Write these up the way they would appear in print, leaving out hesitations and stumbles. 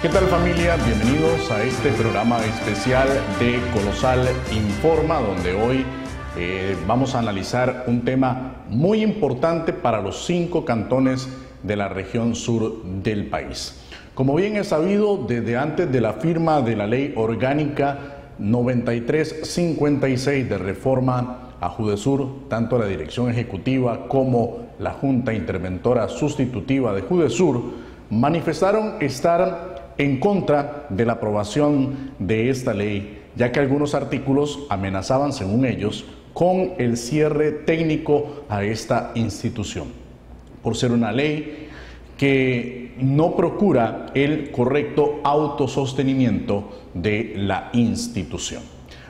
¿Qué tal, familia? Bienvenidos a este programa especial de Colosal Informa, donde hoy vamos a analizar un tema muy importante para los 5 cantones de la región sur del país. Como bien es sabido, desde antes de la firma de la Ley Orgánica 9356 de reforma a Judesur, tanto la Dirección Ejecutiva como la Junta Interventora Sustitutiva de Judesur manifestaron estar en contra de la aprobación de esta ley, ya que algunos artículos amenazaban, según ellos, con el cierre técnico a esta institución, por ser una ley que no procura el correcto autosostenimiento de la institución.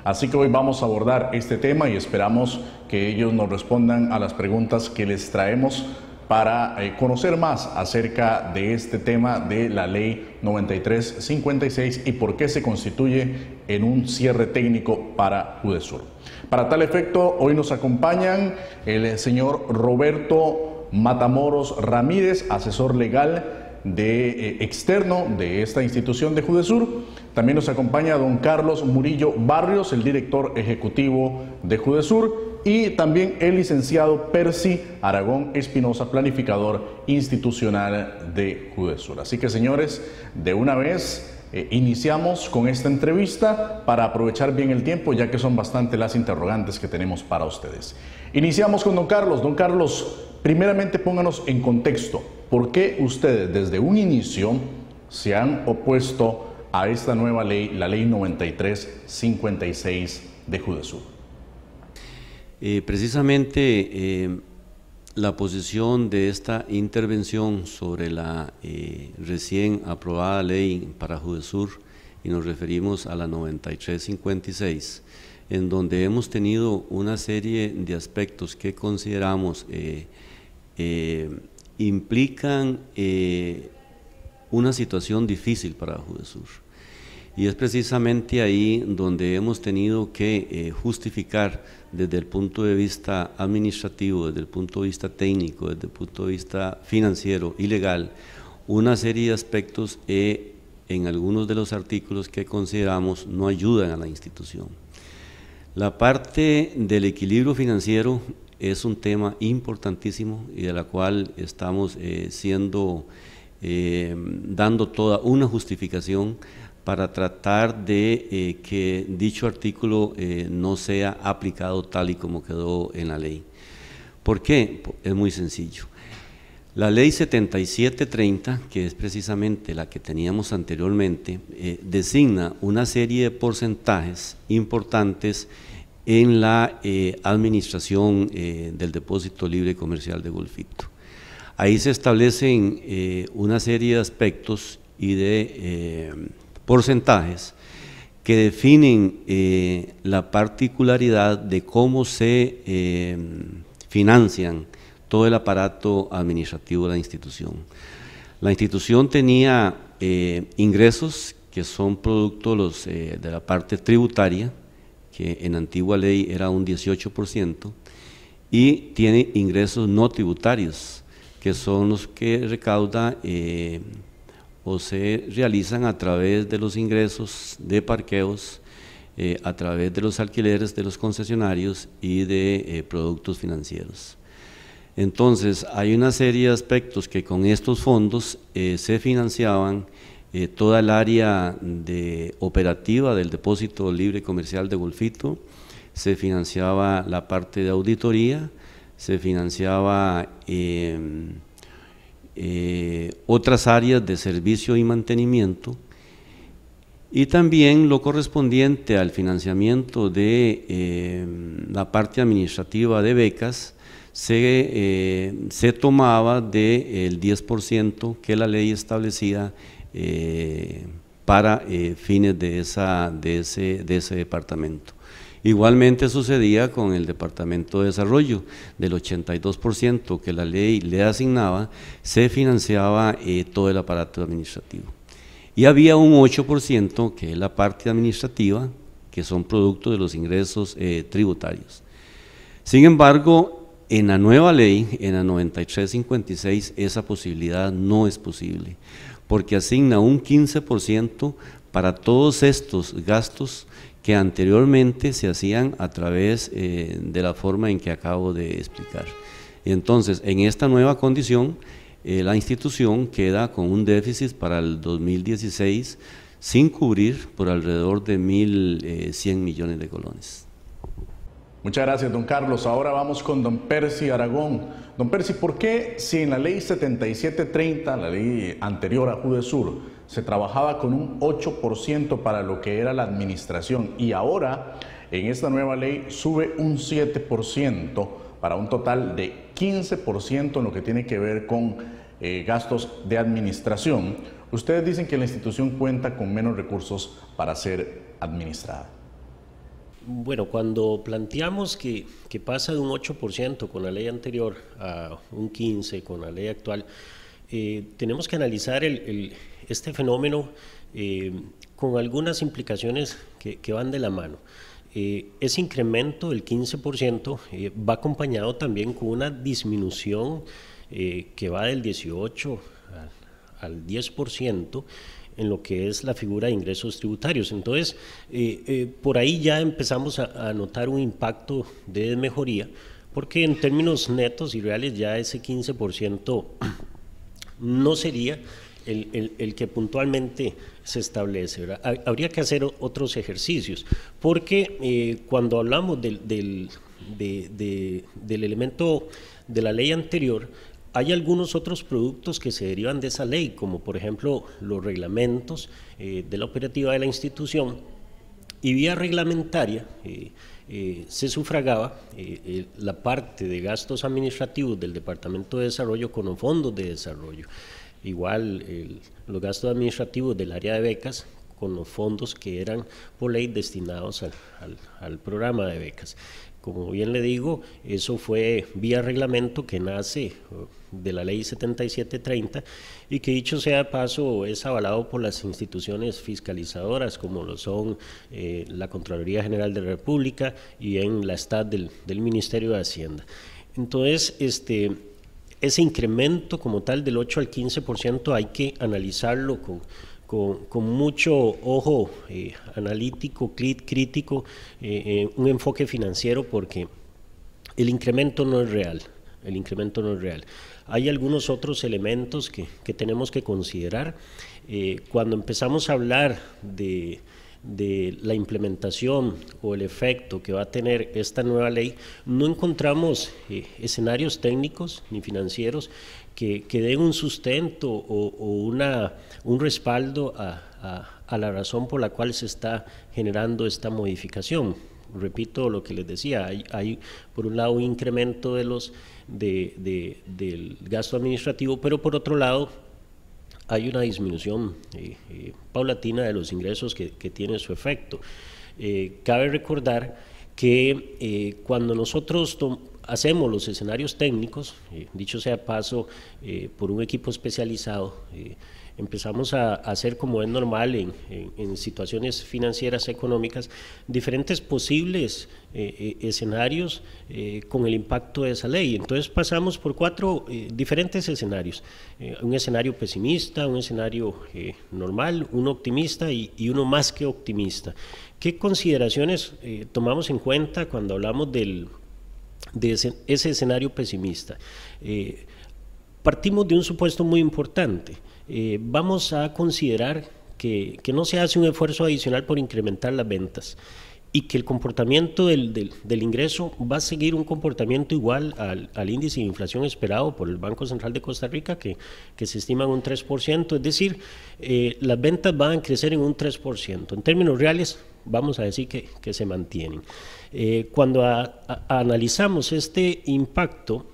Así que hoy vamos a abordar este tema y esperamos que ellos nos respondan a las preguntas que les traemos para conocer más acerca de este tema de la Ley 9356 y por qué se constituye en un cierre técnico para Judesur. Para tal efecto, hoy nos acompañan el señor Roberto Matamoros Ramírez, asesor legal externo de esta institución de Judesur. También nos acompaña don Carlos Murillo Barrios, el director ejecutivo de Judesur, y también el licenciado Percy Aragón Espinosa, planificador institucional de Judesur. Así que, señores, de una vez iniciamos con esta entrevista para aprovechar bien el tiempo, ya que son bastante las interrogantes que tenemos para ustedes. Iniciamos con don Carlos. Don Carlos, primeramente pónganos en contexto. ¿Por qué ustedes desde un inicio se han opuesto a esta nueva ley, la Ley 9356 de Judesur? Precisamente la posición de esta intervención sobre la recién aprobada ley para Judesur, y nos referimos a la 9356, en donde hemos tenido una serie de aspectos que consideramos implican una situación difícil para Judesur. Y es precisamente ahí donde hemos tenido que justificar desde el punto de vista administrativo, desde el punto de vista técnico, desde el punto de vista financiero y legal, una serie de aspectos en algunos de los artículos que consideramos no ayudan a la institución. La parte del equilibrio financiero es un tema importantísimo y de la cual estamos dando toda una justificación para tratar de que dicho artículo no sea aplicado tal y como quedó en la ley. ¿Por qué? Es muy sencillo. La ley 7730, que es precisamente la que teníamos anteriormente, designa una serie de porcentajes importantes en la administración del Depósito Libre Comercial de Golfito. Ahí se establecen una serie de aspectos y de porcentajes que definen la particularidad de cómo se financian todo el aparato administrativo de la institución. La institución tenía ingresos que son producto de la parte tributaria, que en antigua ley era un 18%, y tiene ingresos no tributarios, que son los que recauda o se realizan a través de los ingresos de parqueos, a través de los alquileres de los concesionarios y de productos financieros. Entonces, hay una serie de aspectos que con estos fondos se financiaban toda el área operativa del Depósito Libre Comercial de Golfito, se financiaba la parte de auditoría, se financiaba otras áreas de servicio y mantenimiento, y también lo correspondiente al financiamiento de la parte administrativa de becas se tomaba del 10% que la ley establecía para fines de ese departamento. Igualmente sucedía con el Departamento de Desarrollo. Del 82% que la ley le asignaba, se financiaba todo el aparato administrativo. Y había un 8% que es la parte administrativa, que son producto de los ingresos tributarios. Sin embargo, En la nueva ley, en la 9356, esa posibilidad no es posible, porque asigna un 15% para todos estos gastos que anteriormente se hacían a través de la forma en que acabo de explicar. Entonces, en esta nueva condición, la institución queda con un déficit para el 2016 sin cubrir por alrededor de 1.100 millones de colones. Muchas gracias, don Carlos. Ahora vamos con don Percy Aragón. Don Percy, ¿por qué si en la ley 7730, la ley anterior a Judesur, se trabajaba con un 8% para lo que era la administración y ahora en esta nueva ley sube un 7% para un total de 15% en lo que tiene que ver con gastos de administración? Ustedes dicen que la institución cuenta con menos recursos para ser administrada. Bueno, cuando planteamos que pasa de un 8% con la ley anterior a un 15% con la ley actual, tenemos que analizar este fenómeno con algunas implicaciones que van de la mano. Ese incremento del 15% va acompañado también con una disminución que va del 18% al 10% en lo que es la figura de ingresos tributarios. Entonces, por ahí ya empezamos a notar un impacto de mejoría, porque en términos netos y reales ya ese 15% no sería el que puntualmente se establece, ¿verdad? Habría que hacer otros ejercicios, porque cuando hablamos del elemento de la ley anterior, hay algunos otros productos que se derivan de esa ley, como por ejemplo los reglamentos de la operativa de la institución, y vía reglamentaria se sufragaba la parte de gastos administrativos del Departamento de Desarrollo con los fondos de desarrollo. Igual los gastos administrativos del área de becas con los fondos que eran por ley destinados al programa de becas. Como bien le digo, eso fue vía reglamento que nace de la ley 7730 y que, dicho sea de paso, es avalado por las instituciones fiscalizadoras como lo son la Contraloría General de la República y en la STAT del Ministerio de Hacienda. Entonces, ese incremento como tal del 8 al 15% hay que analizarlo con mucho ojo analítico, crítico, un enfoque financiero, porque el incremento no es real. Hay algunos otros elementos que tenemos que considerar. Cuando empezamos a hablar de la implementación o el efecto que va a tener esta nueva ley, no encontramos escenarios técnicos ni financieros que den un sustento o un respaldo a la razón por la cual se está generando esta modificación. Repito lo que les decía, hay por un lado un incremento del gasto administrativo, pero por otro lado hay una disminución paulatina de los ingresos que tiene su efecto. Cabe recordar que cuando nosotros hacemos los escenarios técnicos, dicho sea de paso, por un equipo especializado, empezamos a hacer, como es normal en situaciones financieras económicas, diferentes posibles escenarios con el impacto de esa ley. Entonces pasamos por 4 diferentes escenarios: un escenario pesimista, un escenario normal, uno optimista y uno más que optimista. ¿Qué consideraciones tomamos en cuenta cuando hablamos de ese escenario pesimista? Partimos de un supuesto muy importante. Vamos a considerar que no se hace un esfuerzo adicional por incrementar las ventas y que el comportamiento del ingreso va a seguir un comportamiento igual al índice de inflación esperado por el Banco Central de Costa Rica, que se estima en un 3%, es decir, las ventas van a crecer en un 3%. En términos reales, vamos a decir que se mantienen. Cuando analizamos este impacto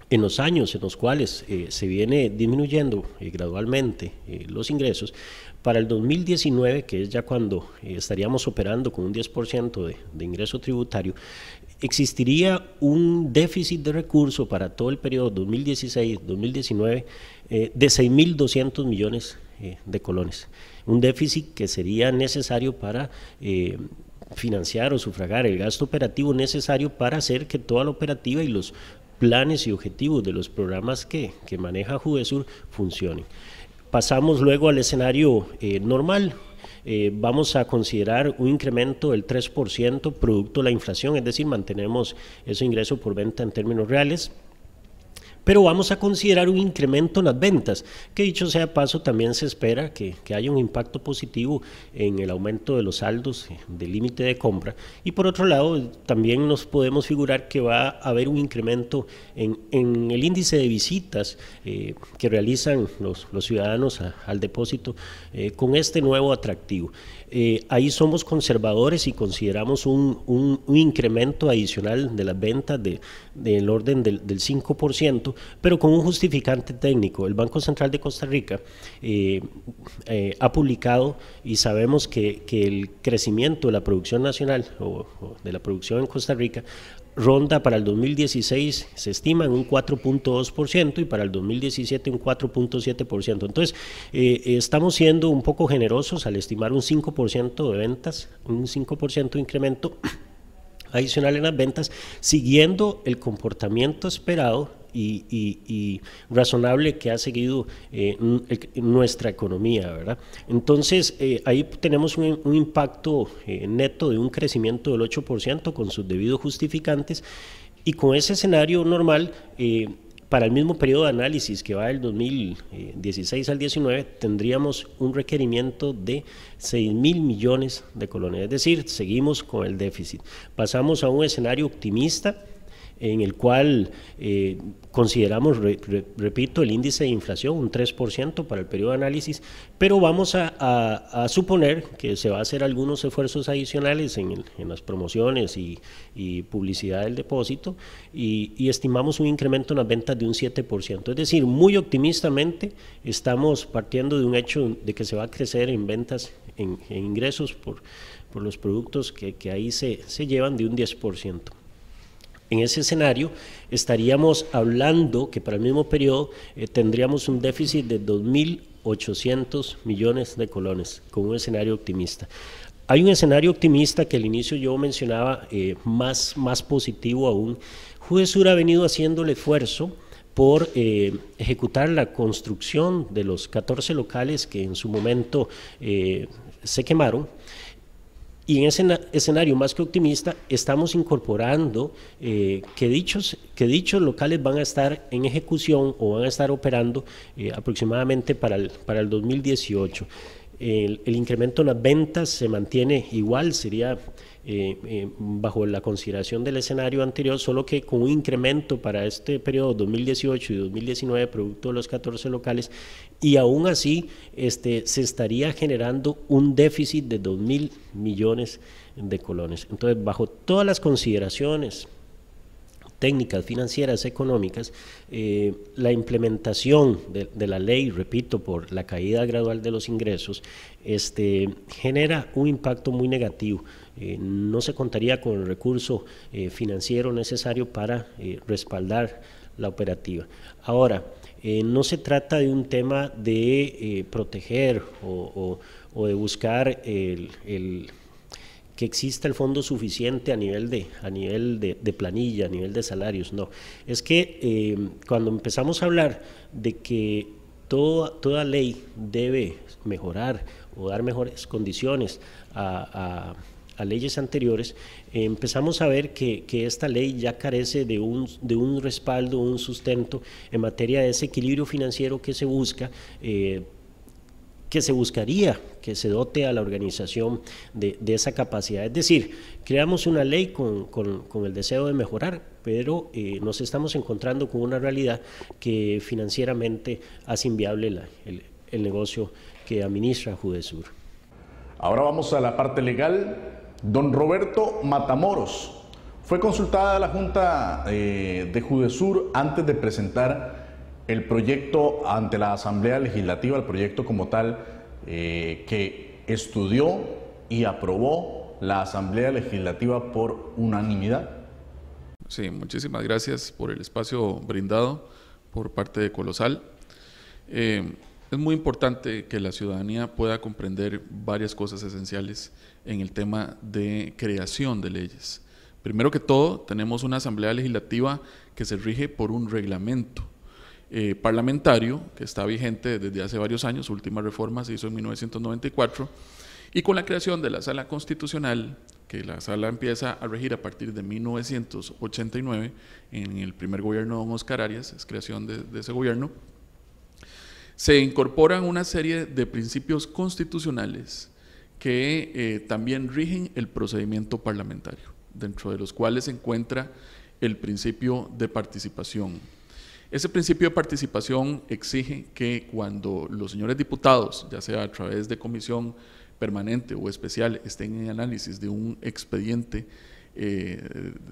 en los años en los cuales se viene disminuyendo gradualmente los ingresos, para el 2019, que es ya cuando estaríamos operando con un 10% de ingreso tributario, existiría un déficit de recursos para todo el periodo 2016-2019 de 6.200 millones de colones. Un déficit que sería necesario para financiar o sufragar el gasto operativo necesario para hacer que toda la operativa y los planes y objetivos de los programas que maneja Judesur funcionen. Pasamos luego al escenario normal. Vamos a considerar un incremento del 3% producto de la inflación, es decir, mantenemos ese ingreso por venta en términos reales. Pero vamos a considerar un incremento en las ventas, que dicho sea de paso, también se espera que haya un impacto positivo en el aumento de los saldos del límite de compra. Y por otro lado, también nos podemos figurar que va a haber un incremento en el índice de visitas que realizan los ciudadanos al depósito con este nuevo atractivo. Ahí somos conservadores y consideramos un incremento adicional de las ventas del orden del 5%, pero con un justificante técnico. El Banco Central de Costa Rica ha publicado, y sabemos que el crecimiento de la producción nacional o de la producción en Costa Rica ronda para el 2016, se estima en un 4.2% y para el 2017 un 4.7%. Entonces, estamos siendo un poco generosos al estimar un 5% de ventas, un 5% de incremento adicional en las ventas, siguiendo el comportamiento esperado y razonable que ha seguido nuestra economía, ¿verdad? Entonces, ahí tenemos un impacto neto de un crecimiento del 8% con sus debidos justificantes, y con ese escenario normal, para el mismo periodo de análisis que va del 2016 al 19, tendríamos un requerimiento de 6.000 millones de colones, es decir, seguimos con el déficit. Pasamos a un escenario optimista, en el cual consideramos, repito, el índice de inflación, un 3% para el periodo de análisis, pero vamos a suponer que se va a hacer algunos esfuerzos adicionales en las promociones y publicidad del depósito, y estimamos un incremento en las ventas de un 7%. Es decir, muy optimistamente estamos partiendo de un hecho de que se va a crecer en ventas, en ingresos por los productos que ahí se llevan, de un 10%. En ese escenario estaríamos hablando que para el mismo periodo tendríamos un déficit de 2.800 millones de colones, con un escenario optimista. Hay un escenario optimista que al inicio yo mencionaba, más positivo aún. Judesur ha venido haciendo el esfuerzo por ejecutar la construcción de los 14 locales que en su momento se quemaron. Y en ese escenario más que optimista estamos incorporando que dichos locales van a estar en ejecución o van a estar operando aproximadamente para el 2018. El incremento en las ventas se mantiene igual, sería bajo la consideración del escenario anterior, solo que con un incremento para este periodo 2018 y 2019 producto de los 14 locales, y aún así se estaría generando un déficit de 2.000 millones de colones. Entonces, bajo todas las consideraciones técnicas, financieras, económicas, la implementación de la ley, repito, por la caída gradual de los ingresos, genera un impacto muy negativo. No se contaría con el recurso financiero necesario para respaldar la operativa. Ahora, no se trata de un tema de proteger o de buscar que exista el fondo suficiente a nivel de planilla, a nivel de salarios, no. Es que cuando empezamos a hablar de que toda ley debe mejorar o dar mejores condiciones a leyes anteriores, empezamos a ver que esta ley ya carece de un respaldo, un sustento en materia de ese equilibrio financiero que se busca, que se buscaría que se dote a la organización de esa capacidad. Es decir, creamos una ley con el deseo de mejorar, pero nos estamos encontrando con una realidad que financieramente hace inviable el negocio que administra Judesur. Ahora vamos a la parte legal. Don Roberto Matamoros fue consultada la Junta de Judesur antes de presentar el proyecto ante la Asamblea Legislativa, el proyecto como tal que estudió y aprobó la Asamblea Legislativa por unanimidad. Sí, muchísimas gracias por el espacio brindado por parte de Colosal. Es muy importante que la ciudadanía pueda comprender varias cosas esenciales en el tema de creación de leyes. Primero que todo, tenemos una Asamblea Legislativa que se rige por un reglamento parlamentario que está vigente desde hace varios años. Su última reforma se hizo en 1994, y con la creación de la Sala Constitucional, que la sala empieza a regir a partir de 1989, en el primer gobierno de don Oscar Arias, es creación de ese gobierno, se incorporan una serie de principios constitucionales que también rigen el procedimiento parlamentario, dentro de los cuales se encuentra el principio de participación. Ese principio de participación exige que cuando los señores diputados, ya sea a través de comisión permanente o especial, estén en análisis de un expediente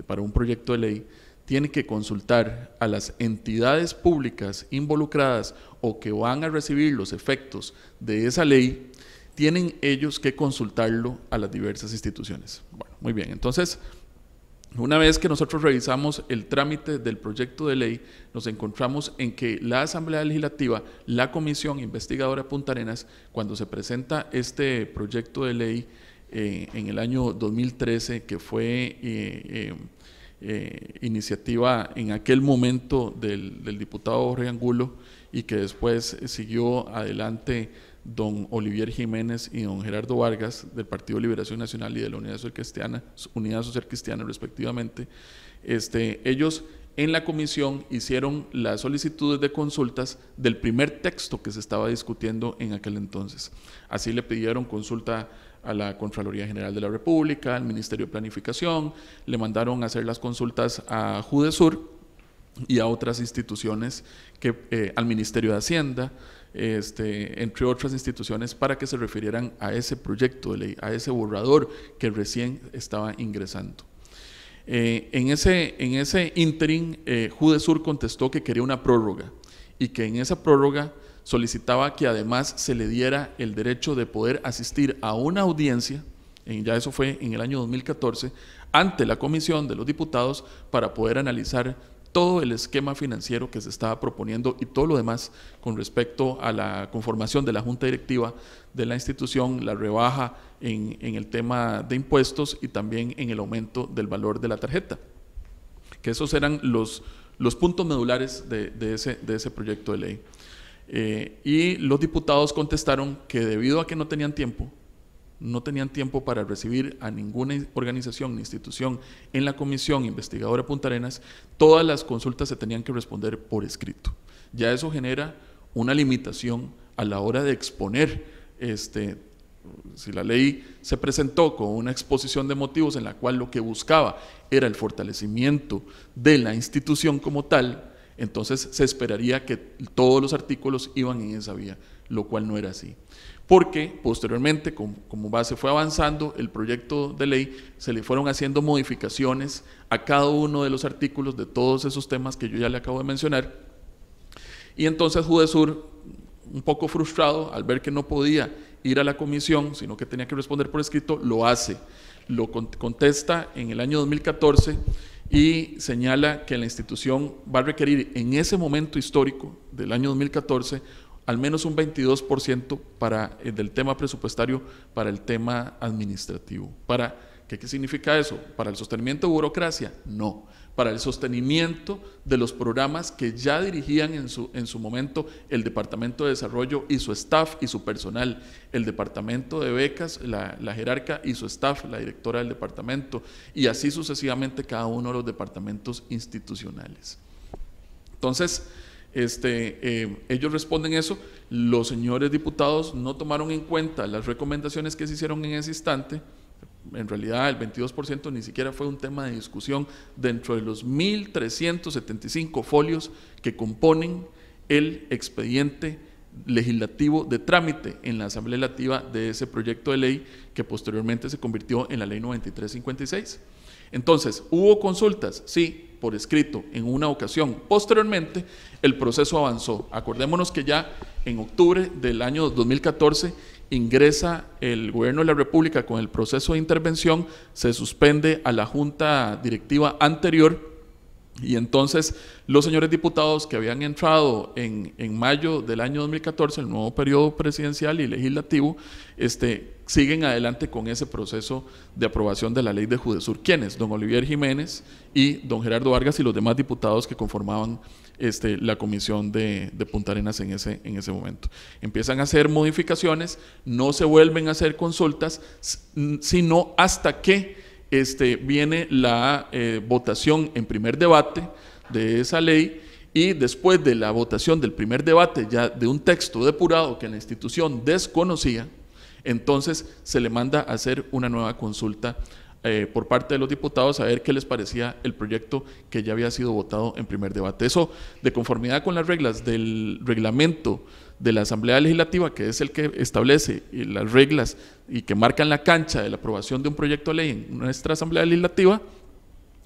para un proyecto de ley, tienen que consultar a las entidades públicas involucradas o que van a recibir los efectos de esa ley, tienen ellos que consultarlo a las diversas instituciones. Bueno, muy bien, entonces, una vez que nosotros revisamos el trámite del proyecto de ley, nos encontramos en que la Asamblea Legislativa, la Comisión Investigadora Punta Arenas, cuando se presenta este proyecto de ley en el año 2013, que fue iniciativa en aquel momento del diputado Jorge Angulo, y que después siguió adelante don Olivier Jiménez y don Gerardo Vargas del Partido Liberación Nacional y de la Unidad Social Cristiana respectivamente, ellos en la comisión hicieron las solicitudes de consultas del primer texto que se estaba discutiendo en aquel entonces. Así le pidieron consulta a la Contraloría General de la República, al Ministerio de Planificación, le mandaron a hacer las consultas a Judesur y a otras instituciones, al Ministerio de Hacienda, entre otras instituciones, para que se refirieran a ese proyecto de ley, a ese borrador que recién estaba ingresando. En ese ínterin, Judesur contestó que quería una prórroga, y que en esa prórroga solicitaba que además se le diera el derecho de poder asistir a una audiencia, ya eso fue en el año 2014, ante la Comisión de los Diputados, para poder analizar todo el esquema financiero que se estaba proponiendo y todo lo demás con respecto a la conformación de la Junta Directiva de la institución, la rebaja en el tema de impuestos y también en el aumento del valor de la tarjeta, que esos eran los puntos medulares de ese proyecto de ley. Y los diputados contestaron que debido a que no tenían tiempo para recibir a ninguna organización ni institución en la Comisión Investigadora Punta Arenas, todas las consultas se tenían que responder por escrito. Ya eso genera una limitación a la hora de exponer, si la ley se presentó con una exposición de motivos en la cual lo que buscaba era el fortalecimiento de la institución como tal, entonces se esperaría que todos los artículos iban en esa vía, lo cual no era así. Porque posteriormente, como se fue avanzando el proyecto de ley, se le fueron haciendo modificaciones a cada uno de los artículos de todos esos temas que yo ya le acabo de mencionar, y entonces Judesur, un poco frustrado al ver que no podía ir a la comisión, sino que tenía que responder por escrito, lo hace, lo contesta en el año 2014 y señala que la institución va a requerir en ese momento histórico del año 2014 al menos un 22% del tema presupuestario para el tema administrativo. ¿Qué significa eso? ¿Para el sostenimiento de burocracia? No. Para el sostenimiento de los programas que ya dirigían en su momento el Departamento de Desarrollo y su staff y su personal, el Departamento de Becas, la jerarca y su staff, la directora del departamento, y así sucesivamente cada uno de los departamentos institucionales. Entonces, ellos responden eso. Los señores diputados no tomaron en cuenta las recomendaciones que se hicieron en ese instante. En realidad el 22% ni siquiera fue un tema de discusión dentro de los 1.375 folios que componen el expediente legislativo de trámite en la Asamblea Legislativa de ese proyecto de ley que posteriormente se convirtió en la Ley 9356. Entonces, ¿hubo consultas? Sí, por escrito, en una ocasión. Posteriormente, el proceso avanzó. Acordémonos que ya en octubre del año 2014 ingresa el Gobierno de la República con el proceso de intervención, se suspende a la Junta Directiva anterior Y entonces los señores diputados que habían entrado en mayo del año 2014, el nuevo periodo presidencial y legislativo, siguen adelante con ese proceso de aprobación de la ley de Judesur. ¿Quiénes? Don Olivier Jiménez y don Gerardo Vargas y los demás diputados que conformaban la comisión de Punta Arenas en ese momento. Empiezan a hacer modificaciones, no se vuelven a hacer consultas, sino hasta que viene la votación en primer debate de esa ley, y después de la votación del primer debate ya de un texto depurado que la institución desconocía, entonces se le manda a hacer una nueva consulta por parte de los diputados a ver qué les parecía el proyecto que ya había sido votado en primer debate. Eso, de conformidad con las reglas del reglamento de la Asamblea Legislativa, que es el que establece las reglas y que marcan la cancha de la aprobación de un proyecto de ley en nuestra Asamblea Legislativa,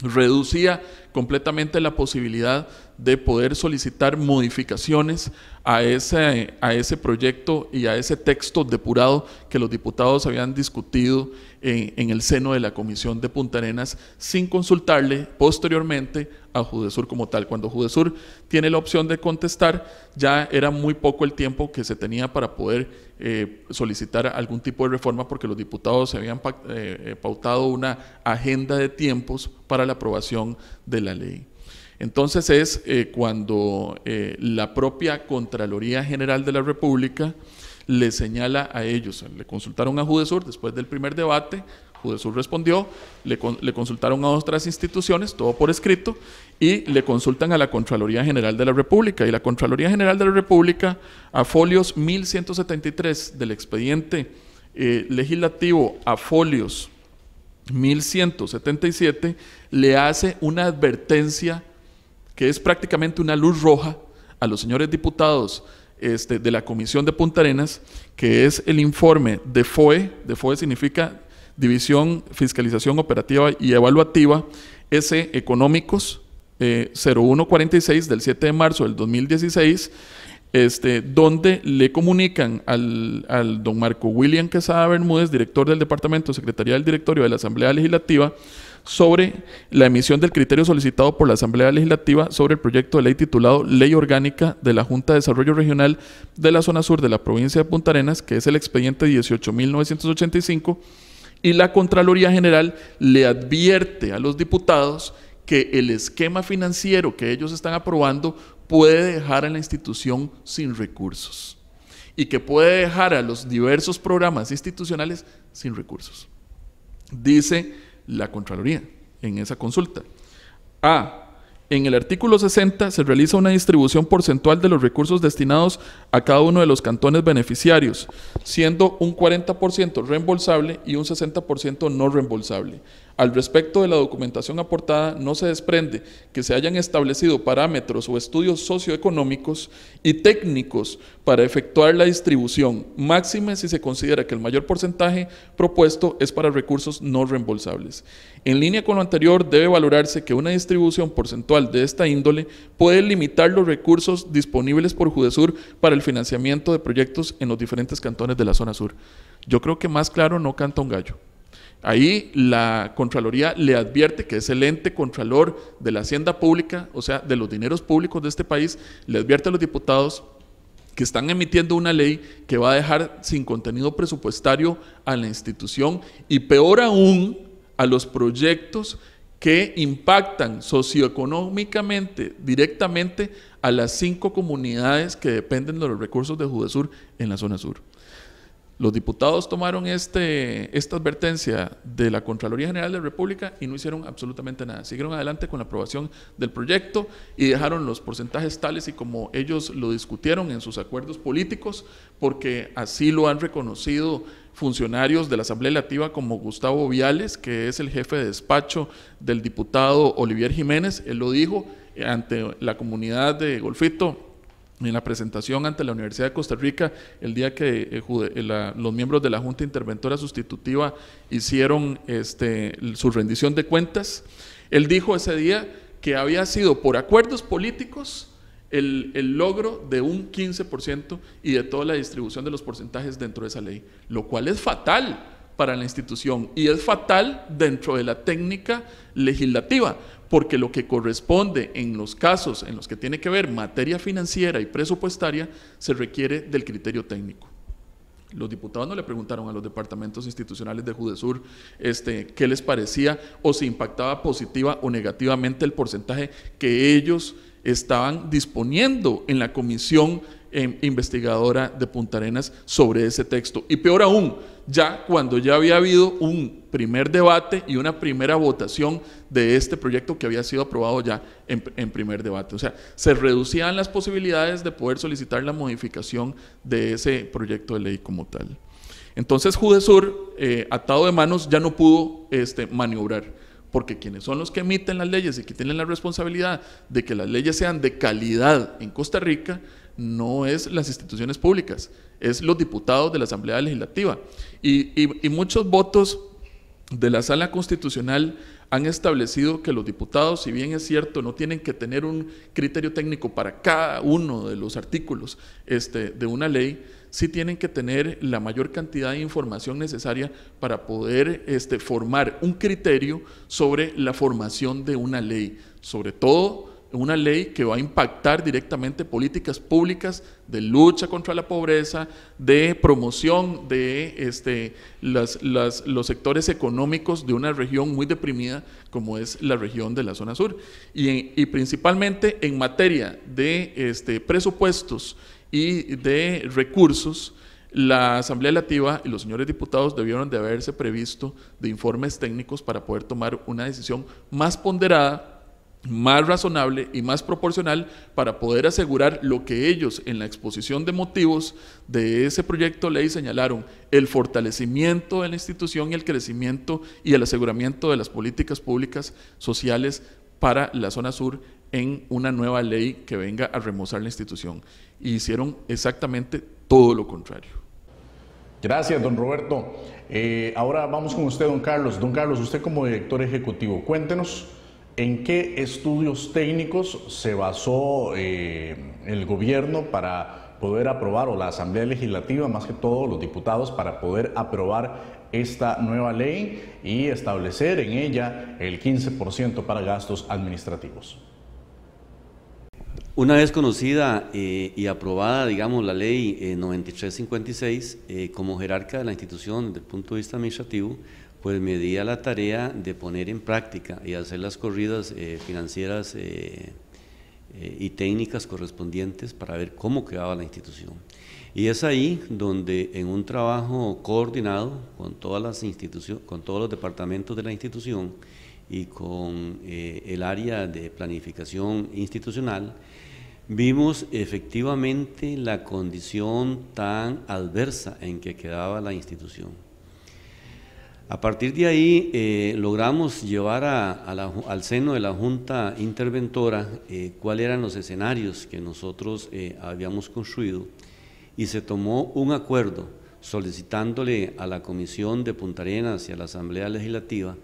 reducía completamente la posibilidad de poder solicitar modificaciones a ese proyecto y a ese texto depurado que los diputados habían discutido en el seno de la Comisión de Punta Arenas, sin consultarle posteriormente a Judesur como tal. Cuando Judesur tiene la opción de contestar, ya era muy poco el tiempo que se tenía para poder solicitar algún tipo de reforma, porque los diputados se habían pautado una agenda de tiempos para la aprobación de la ley. Entonces es cuando la propia Contraloría General de la República le señala a ellos, le consultaron a Judesur después del primer debate, Judesur respondió, le consultaron a otras instituciones, todo por escrito, y le consultan a la Contraloría General de la República, y la Contraloría General de la República, a folios 1173 del expediente legislativo a folios 1177, le hace una advertencia que es prácticamente una luz roja a los señores diputados de la Comisión de Punta Arenas, que es el informe de FOE significa División, Fiscalización Operativa y Evaluativa, Económicos, 0146 del 7 de marzo del 2016, donde le comunican al don Marco William Quesada Bermúdez, director del Departamento de Secretaría del Directorio de la Asamblea Legislativa, sobre la emisión del criterio solicitado por la Asamblea Legislativa sobre el proyecto de ley titulado Ley Orgánica de la Junta de Desarrollo Regional de la Zona Sur de la provincia de Punta Arenas, que es el expediente 18.985, y la Contraloría General le advierte a los diputados que el esquema financiero que ellos están aprobando puede dejar a la institución sin recursos y que puede dejar a los diversos programas institucionales sin recursos. Dice la Contraloría en esa consulta: en el artículo 60 se realiza una distribución porcentual de los recursos destinados a cada uno de los cantones beneficiarios, siendo un 40% reembolsable y un 60% no reembolsable. Al respecto de la documentación aportada, no se desprende que se hayan establecido parámetros o estudios socioeconómicos y técnicos para efectuar la distribución, máxime si se considera que el mayor porcentaje propuesto es para recursos no reembolsables. En línea con lo anterior, debe valorarse que una distribución porcentual de esta índole puede limitar los recursos disponibles por Judesur para el financiamiento de proyectos en los diferentes cantones de la zona sur. Yo creo que más claro no canta un gallo. Ahí la Contraloría le advierte, que es el ente contralor de la hacienda pública, o sea, de los dineros públicos de este país, le advierte a los diputados que están emitiendo una ley que va a dejar sin contenido presupuestario a la institución y, peor aún, a los proyectos que impactan socioeconómicamente directamente a las 5 comunidades que dependen de los recursos de Judesur en la zona sur. Los diputados tomaron esta advertencia de la Contraloría General de la República y no hicieron absolutamente nada. Siguieron adelante con la aprobación del proyecto y dejaron los porcentajes tales y como ellos lo discutieron en sus acuerdos políticos, porque así lo han reconocido funcionarios de la Asamblea Legislativa como Gustavo Viales, que es el jefe de despacho del diputado Olivier Jiménez. Él lo dijo ante la comunidad de Golfito en la presentación ante la Universidad de Costa Rica el día que los miembros de la Junta Interventora Sustitutiva hicieron su rendición de cuentas. Él dijo ese día que había sido por acuerdos políticos el logro de un 15% y de toda la distribución de los porcentajes dentro de esa ley, lo cual es fatal, para la institución y es fatal dentro de la técnica legislativa, porque lo que corresponde en los casos en los que tiene que ver materia financiera y presupuestaria se requiere del criterio técnico. Los diputados no le preguntaron a los departamentos institucionales de Judesur qué les parecía o si impactaba positiva o negativamente el porcentaje que ellos estaban disponiendo en la comisión investigadora de Punta Arenas sobre ese texto. Y peor aún, ya cuando ya había habido un primer debate y una primera votación de este proyecto que había sido aprobado ya en primer debate. O sea, se reducían las posibilidades de poder solicitar la modificación de ese proyecto de ley como tal. Entonces Judesur, atado de manos, ya no pudo maniobrar, porque quienes son los que emiten las leyes y que tienen la responsabilidad de que las leyes sean de calidad en Costa Rica, no es las instituciones públicas, es los diputados de la Asamblea Legislativa. Y muchos votos de la Sala Constitucional han establecido que los diputados, si bien es cierto, no tienen que tener un criterio técnico para cada uno de los artículos de una ley, sí tienen que tener la mayor cantidad de información necesaria para poder formar un criterio sobre la formación de una ley, sobre todo una ley que va a impactar directamente políticas públicas de lucha contra la pobreza, de promoción de los sectores económicos de una región muy deprimida como es la región de la zona sur. Y principalmente en materia de presupuestos y de recursos, la Asamblea Legislativa y los señores diputados debieron de haberse previsto de informes técnicos para poder tomar una decisión más ponderada, más razonable y más proporcional para poder asegurar lo que ellos en la exposición de motivos de ese proyecto de ley señalaron: el fortalecimiento de la institución y el crecimiento y el aseguramiento de las políticas públicas sociales para la zona sur en una nueva ley que venga a remozar la institución. Y hicieron exactamente todo lo contrario. Gracias, don Roberto. Ahora vamos con usted, don Carlos. Don Carlos, usted como director ejecutivo, cuéntenos ¿en qué estudios técnicos se basó el gobierno para poder aprobar, o la Asamblea Legislativa, más que todo los diputados, para poder aprobar esta nueva ley y establecer en ella el 15% para gastos administrativos? Una vez conocida y aprobada, digamos, la ley 9356, como jerarca de la institución desde el punto de vista administrativo, pues me di a la tarea de poner en práctica y hacer las corridas financieras y técnicas correspondientes para ver cómo quedaba la institución. Y es ahí donde, en un trabajo coordinado con todas las instituciones, con todos los departamentos de la institución y con el área de planificación institucional, vimos efectivamente la condición tan adversa en que quedaba la institución. A partir de ahí logramos llevar al seno de la Junta Interventora cuáles eran los escenarios que nosotros habíamos construido, y se tomó un acuerdo solicitándole a la Comisión de Punta Arenas y a la Asamblea Legislativa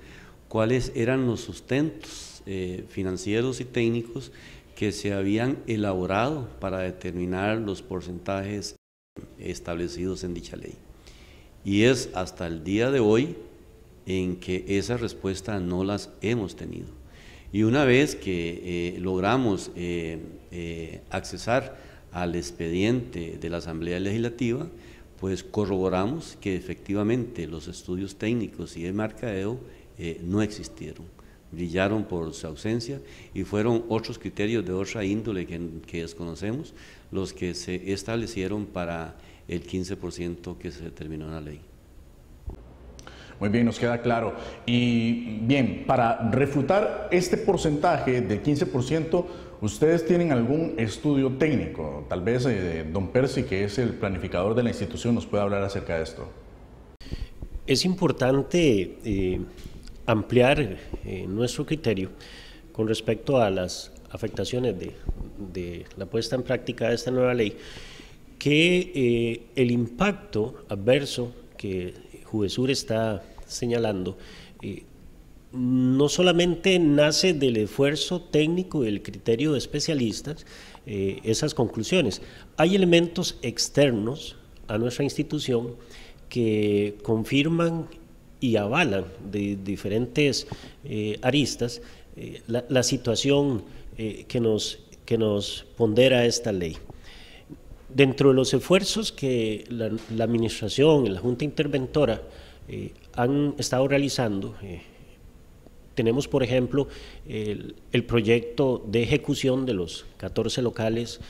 cuáles eran los sustentos financieros y técnicos que se habían elaborado para determinar los porcentajes establecidos en dicha ley. Y es hasta el día de hoy en que esa respuesta no las hemos tenido. Y una vez que logramos accesar al expediente de la Asamblea Legislativa, pues corroboramos que efectivamente los estudios técnicos y de mercadeo no existieron, brillaron por su ausencia, y fueron otros criterios de otra índole que desconocemos los que se establecieron para el 15% que se determinó en la ley. Muy bien, nos queda claro. Y bien, para refutar este porcentaje del 15%, ¿ustedes tienen algún estudio técnico? Tal vez don Percy, que es el planificador de la institución, nos pueda hablar acerca de esto. Es importante ampliar nuestro criterio con respecto a las afectaciones de la puesta en práctica de esta nueva ley, que el impacto adverso que Judesur está señalando no solamente nace del esfuerzo técnico y del criterio de especialistas, esas conclusiones. Hay elementos externos a nuestra institución que confirman y avalan de diferentes aristas la situación que nos pondera esta ley. Dentro de los esfuerzos que la administración y la Junta Interventora han estado realizando, tenemos, por ejemplo, el proyecto de ejecución de los 14 locales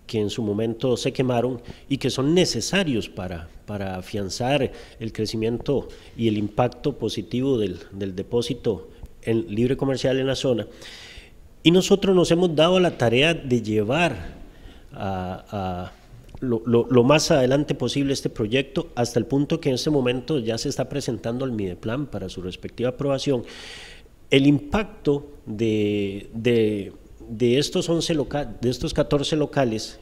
que en su momento se quemaron y que son necesarios para afianzar el crecimiento y el impacto positivo del depósito libre comercial en la zona. Y nosotros nos hemos dado la tarea de llevar lo más adelante posible este proyecto, hasta el punto que en este momento ya se está presentando al Mideplan para su respectiva aprobación. El impacto de estos 14 locales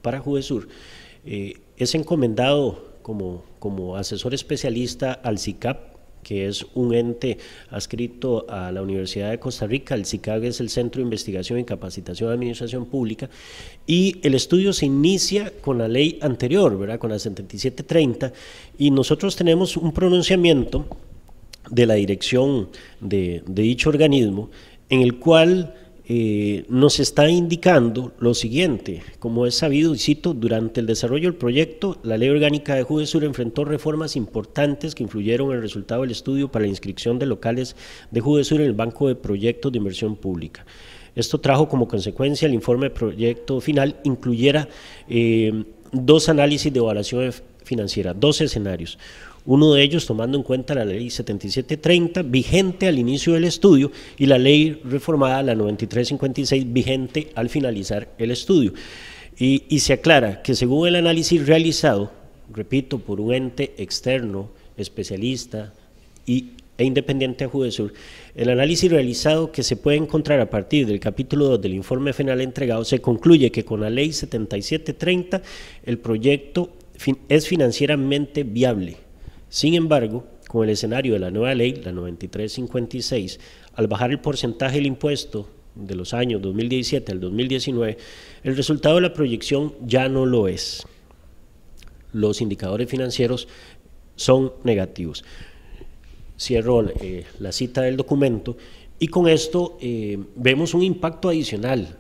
para Judesur es encomendado como asesor especialista al CICAP, que es un ente adscrito a la Universidad de Costa Rica. El CICAP es el Centro de Investigación y Capacitación de Administración Pública, y el estudio se inicia con la ley anterior, ¿verdad?, con la 7730, y nosotros tenemos un pronunciamiento de la dirección de dicho organismo en el cual nos está indicando lo siguiente: como es sabido, y cito, durante el desarrollo del proyecto, la Ley Orgánica de Judesur enfrentó reformas importantes que influyeron en el resultado del estudio para la inscripción de locales de Judesur en el Banco de Proyectos de Inversión Pública. Esto trajo como consecuencia el informe de proyecto final incluyera 2 análisis de evaluación financiera, 2 escenarios. Uno de ellos tomando en cuenta la ley 7730 vigente al inicio del estudio y la ley reformada, la 9356, vigente al finalizar el estudio. Y se aclara que según el análisis realizado, repito, por un ente externo, especialista e independiente a Judesur, el análisis realizado que se puede encontrar a partir del capítulo 2 del informe final entregado, se concluye que con la ley 7730 el proyecto es financieramente viable. Sin embargo, con el escenario de la nueva ley, la 9356, al bajar el porcentaje del impuesto de los años 2017 al 2019, el resultado de la proyección ya no lo es. Los indicadores financieros son negativos. Cierro la cita del documento, y con esto vemos un impacto adicional,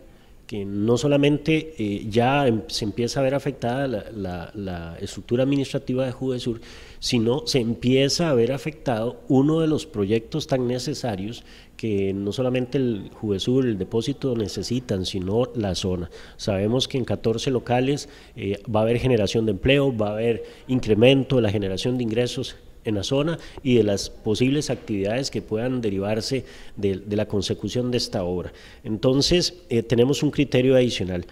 que no solamente ya se empieza a ver afectada la estructura administrativa de Judesur, sino se empieza a ver afectado uno de los proyectos tan necesarios que no solamente el Judesur, el depósito necesitan, sino la zona. Sabemos que en 14 locales va a haber generación de empleo, va a haber incremento de la generación de ingresos en la zona y de las posibles actividades que puedan derivarse de la consecución de esta obra. Entonces, tenemos un criterio adicional.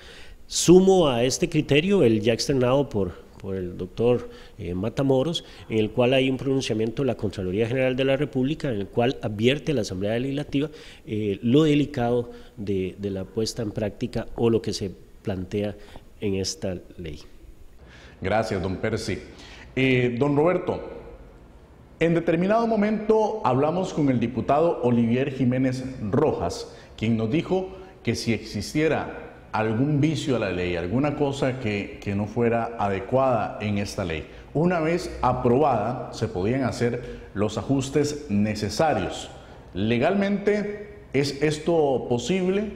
Sumo a este criterio el ya externado por el doctor Matamoros, en el cual hay un pronunciamiento de la Contraloría General de la República, en el cual advierte a la Asamblea Legislativa lo delicado de la puesta en práctica o lo que se plantea en esta ley. Gracias, don Percy. Don Roberto, en determinado momento hablamos con el diputado Olivier Jiménez Rojas, quien nos dijo que si existiera algún vicio a la ley, alguna cosa que no fuera adecuada en esta ley, una vez aprobada se podían hacer los ajustes necesarios. ¿Legalmente es esto posible?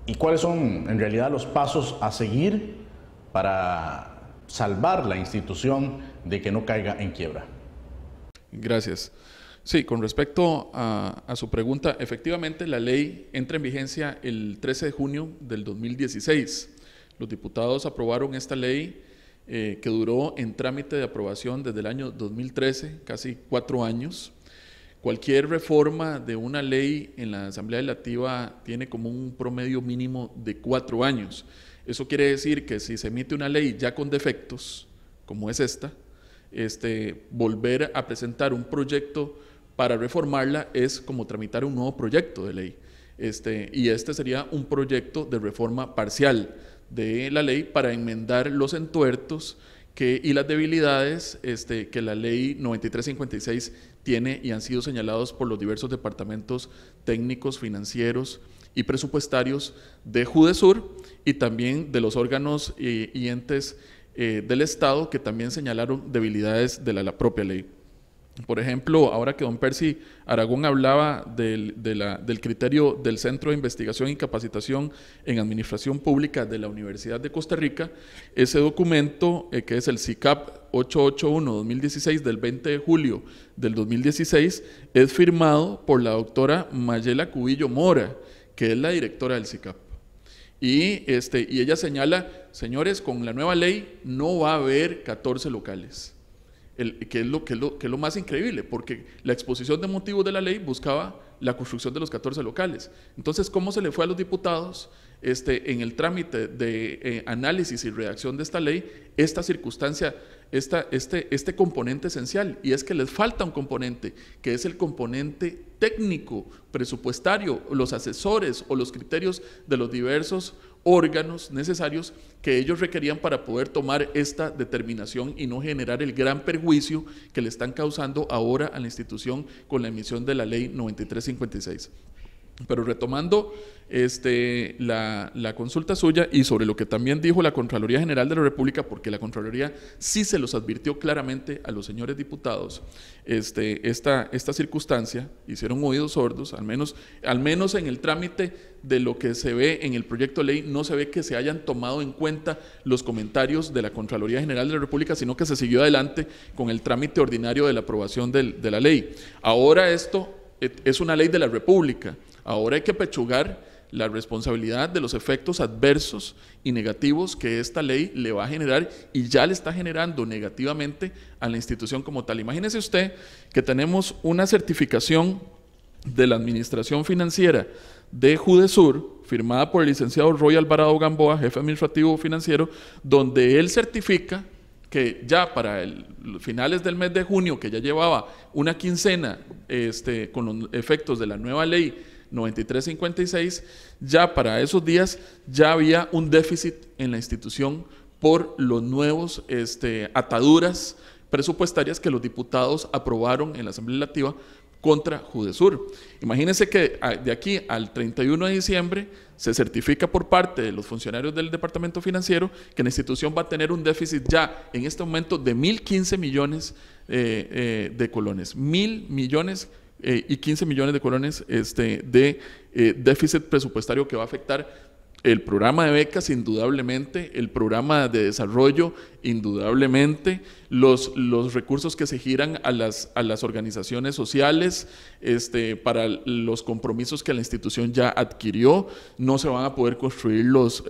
¿Y cuáles son en realidad los pasos a seguir para salvar la institución de que no caiga en quiebra? Gracias. Sí, con respecto a su pregunta, efectivamente la ley entra en vigencia el 13 de junio del 2016. Los diputados aprobaron esta ley que duró en trámite de aprobación desde el año 2013, casi 4 años. Cualquier reforma de una ley en la Asamblea Legislativa tiene como un promedio mínimo de 4 años. Eso quiere decir que si se emite una ley ya con defectos, como es esta, volver a presentar un proyecto para reformarla es como tramitar un nuevo proyecto de ley. Y este sería un proyecto de reforma parcial de la ley para enmendar los entuertos y las debilidades que la ley 9356 tiene y han sido señalados por los diversos departamentos técnicos, financieros y presupuestarios de Judesur y también de los órganos y entes del Estado que también señalaron debilidades de la propia ley. Por ejemplo, ahora que don Percy Aragón hablaba del criterio del Centro de Investigación y Capacitación en Administración Pública de la Universidad de Costa Rica, ese documento, que es el CICAP 881-2016 del 20 de julio del 2016, es firmado por la doctora Mayela Cubillo Mora, que es la directora del CICAP. Y ella señala, señores, con la nueva ley no va a haber 14 locales. Que es lo más increíble, porque la exposición de motivos de la ley buscaba la construcción de los 14 locales. Entonces, ¿cómo se le fue a los diputados en el trámite de análisis y redacción de esta ley esta circunstancia, este componente esencial? Y es que les falta un componente, que es el componente técnico, presupuestario, los asesores o los criterios de los diversos órganos necesarios que ellos requerían para poder tomar esta determinación y no generar el gran perjuicio que le están causando ahora a la institución con la emisión de la ley 9356. Pero retomando la consulta suya y sobre lo que también dijo la Contraloría General de la República, porque la Contraloría sí se los advirtió claramente a los señores diputados, esta circunstancia, hicieron oídos sordos, al menos en el trámite de lo que se ve en el proyecto de ley, no se ve que se hayan tomado en cuenta los comentarios de la Contraloría General de la República, sino que se siguió adelante con el trámite ordinario de la aprobación de la ley. Ahora esto es una ley de la República. Ahora hay que pechugar la responsabilidad de los efectos adversos y negativos que esta ley le va a generar y ya le está generando negativamente a la institución como tal. Imagínese usted que tenemos una certificación de la Administración Financiera de Judesur, firmada por el licenciado Roy Alvarado Gamboa, jefe administrativo financiero, donde él certifica que ya para finales del mes de junio, que ya llevaba una quincena con los efectos de la nueva ley 9356, ya para esos días ya había un déficit en la institución por los nuevos ataduras presupuestarias que los diputados aprobaron en la Asamblea Legislativa contra Judesur. Imagínense que de aquí al 31 de diciembre se certifica por parte de los funcionarios del Departamento Financiero que la institución va a tener un déficit ya en este momento de 1.015 millones de colones. 1.000 millones y 15 millones de colones de déficit presupuestario que va a afectar el programa de becas, indudablemente, el programa de desarrollo, indudablemente, los recursos que se giran a las organizaciones sociales, para los compromisos que la institución ya adquirió. No se van a poder construir los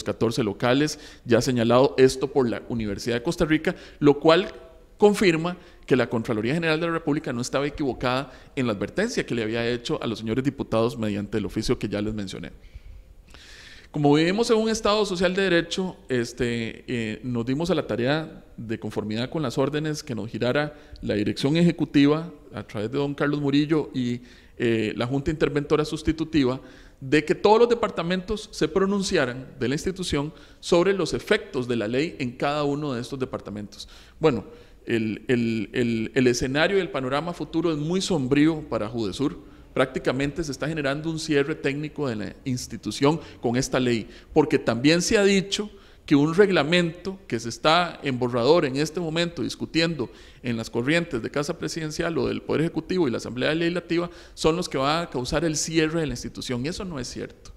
14 locales, ya señalado esto por la Universidad de Costa Rica, lo cual confirma que la Contraloría General de la República no estaba equivocada en la advertencia que le había hecho a los señores diputados mediante el oficio que ya les mencioné. Como vivimos en un Estado social de derecho, nos dimos a la tarea de conformidad con las órdenes que nos girara la dirección ejecutiva a través de don Carlos Murillo y la Junta Interventora Sustitutiva, de que todos los departamentos se pronunciaran de la institución sobre los efectos de la ley en cada uno de estos departamentos. Bueno, el escenario y el panorama futuro es muy sombrío para Judesur. Prácticamente se está generando un cierre técnico de la institución con esta ley, porque también se ha dicho que un reglamento que se está en borrador en este momento discutiendo en las corrientes de Casa Presidencial o del Poder Ejecutivo y la Asamblea Legislativa son los que van a causar el cierre de la institución, y eso no es cierto.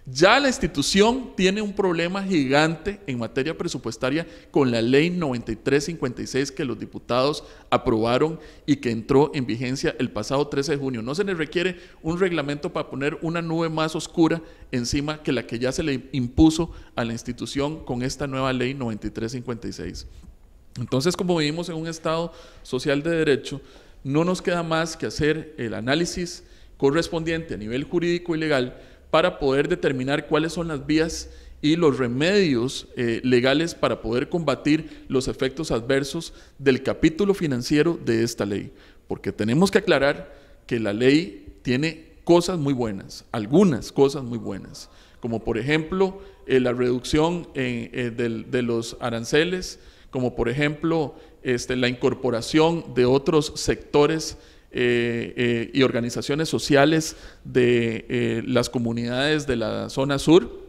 Ya la institución tiene un problema gigante en materia presupuestaria con la ley 9356 que los diputados aprobaron y que entró en vigencia el pasado 13 de junio. No se les requiere un reglamento para poner una nube más oscura encima que la que ya se le impuso a la institución con esta nueva ley 9356. Entonces, como vivimos en un Estado social de derecho, no nos queda más que hacer el análisis correspondiente a nivel jurídico y legal para poder determinar cuáles son las vías y los remedios legales para poder combatir los efectos adversos del capítulo financiero de esta ley. Porque tenemos que aclarar que la ley tiene cosas muy buenas, algunas cosas muy buenas, como por ejemplo la reducción de los aranceles, como por ejemplo la incorporación de otros sectores y organizaciones sociales de las comunidades de la zona sur,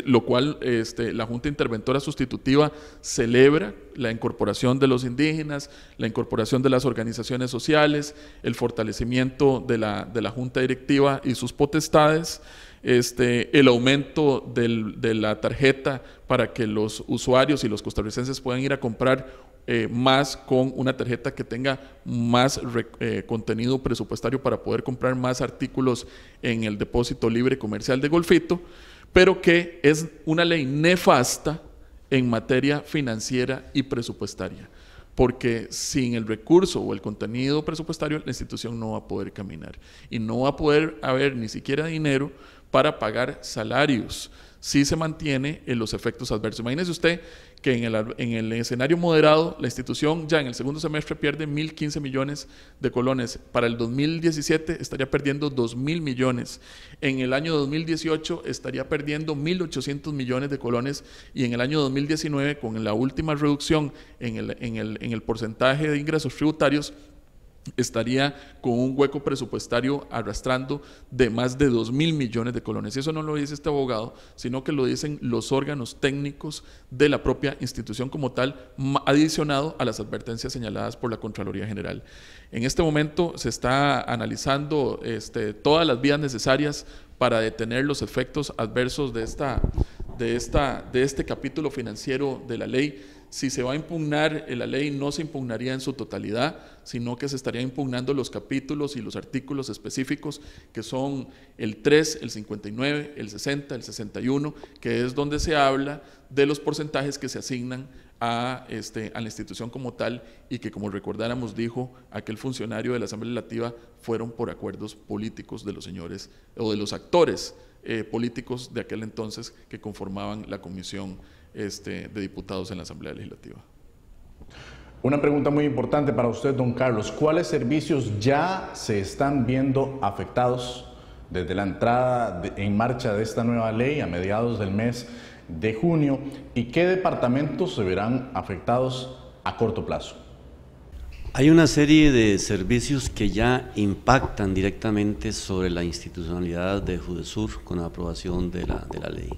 lo cual la Junta Interventora Sustitutiva celebra la incorporación de los indígenas, la incorporación de las organizaciones sociales, el fortalecimiento de la Junta Directiva y sus potestades, el aumento de la tarjeta para que los usuarios y los costarricenses puedan ir a comprar más con una tarjeta que tenga más contenido presupuestario para poder comprar más artículos en el depósito libre comercial de Golfito, pero que es una ley nefasta en materia financiera y presupuestaria, porque sin el recurso o el contenido presupuestario la institución no va a poder caminar y no va a poder haber ni siquiera dinero para pagar salarios si se mantiene en los efectos adversos. Imagínese usted que en el escenario moderado la institución ya en el segundo semestre pierde 1.015 millones de colones. Para el 2017 estaría perdiendo 2.000 millones. En el año 2018 estaría perdiendo 1.800 millones de colones y en el año 2019 con la última reducción en el porcentaje de ingresos tributarios estaría con un hueco presupuestario arrastrando de más de 2.000 millones de colones. Y eso no lo dice este abogado, sino que lo dicen los órganos técnicos de la propia institución como tal, adicionado a las advertencias señaladas por la Contraloría General. En este momento se está analizando todas las vías necesarias para detener los efectos adversos de este capítulo financiero de la ley. Si se va a impugnar la ley, no se impugnaría en su totalidad, sino que se estaría impugnando los capítulos y los artículos específicos, que son el 3, el 59, el 60, el 61, que es donde se habla de los porcentajes que se asignan a la institución como tal y que, como recordáramos, dijo aquel funcionario de la Asamblea Legislativa, fueron por acuerdos políticos de los señores o de los actores políticos de aquel entonces que conformaban la comisión de diputados en la Asamblea Legislativa. Una pregunta muy importante para usted, don Carlos. ¿Cuáles servicios ya se están viendo afectados desde la entrada en marcha de esta nueva ley a mediados del mes de junio? ¿Y qué departamentos se verán afectados a corto plazo? Hay una serie de servicios que ya impactan directamente sobre la institucionalidad de Judesur con la aprobación de la ley.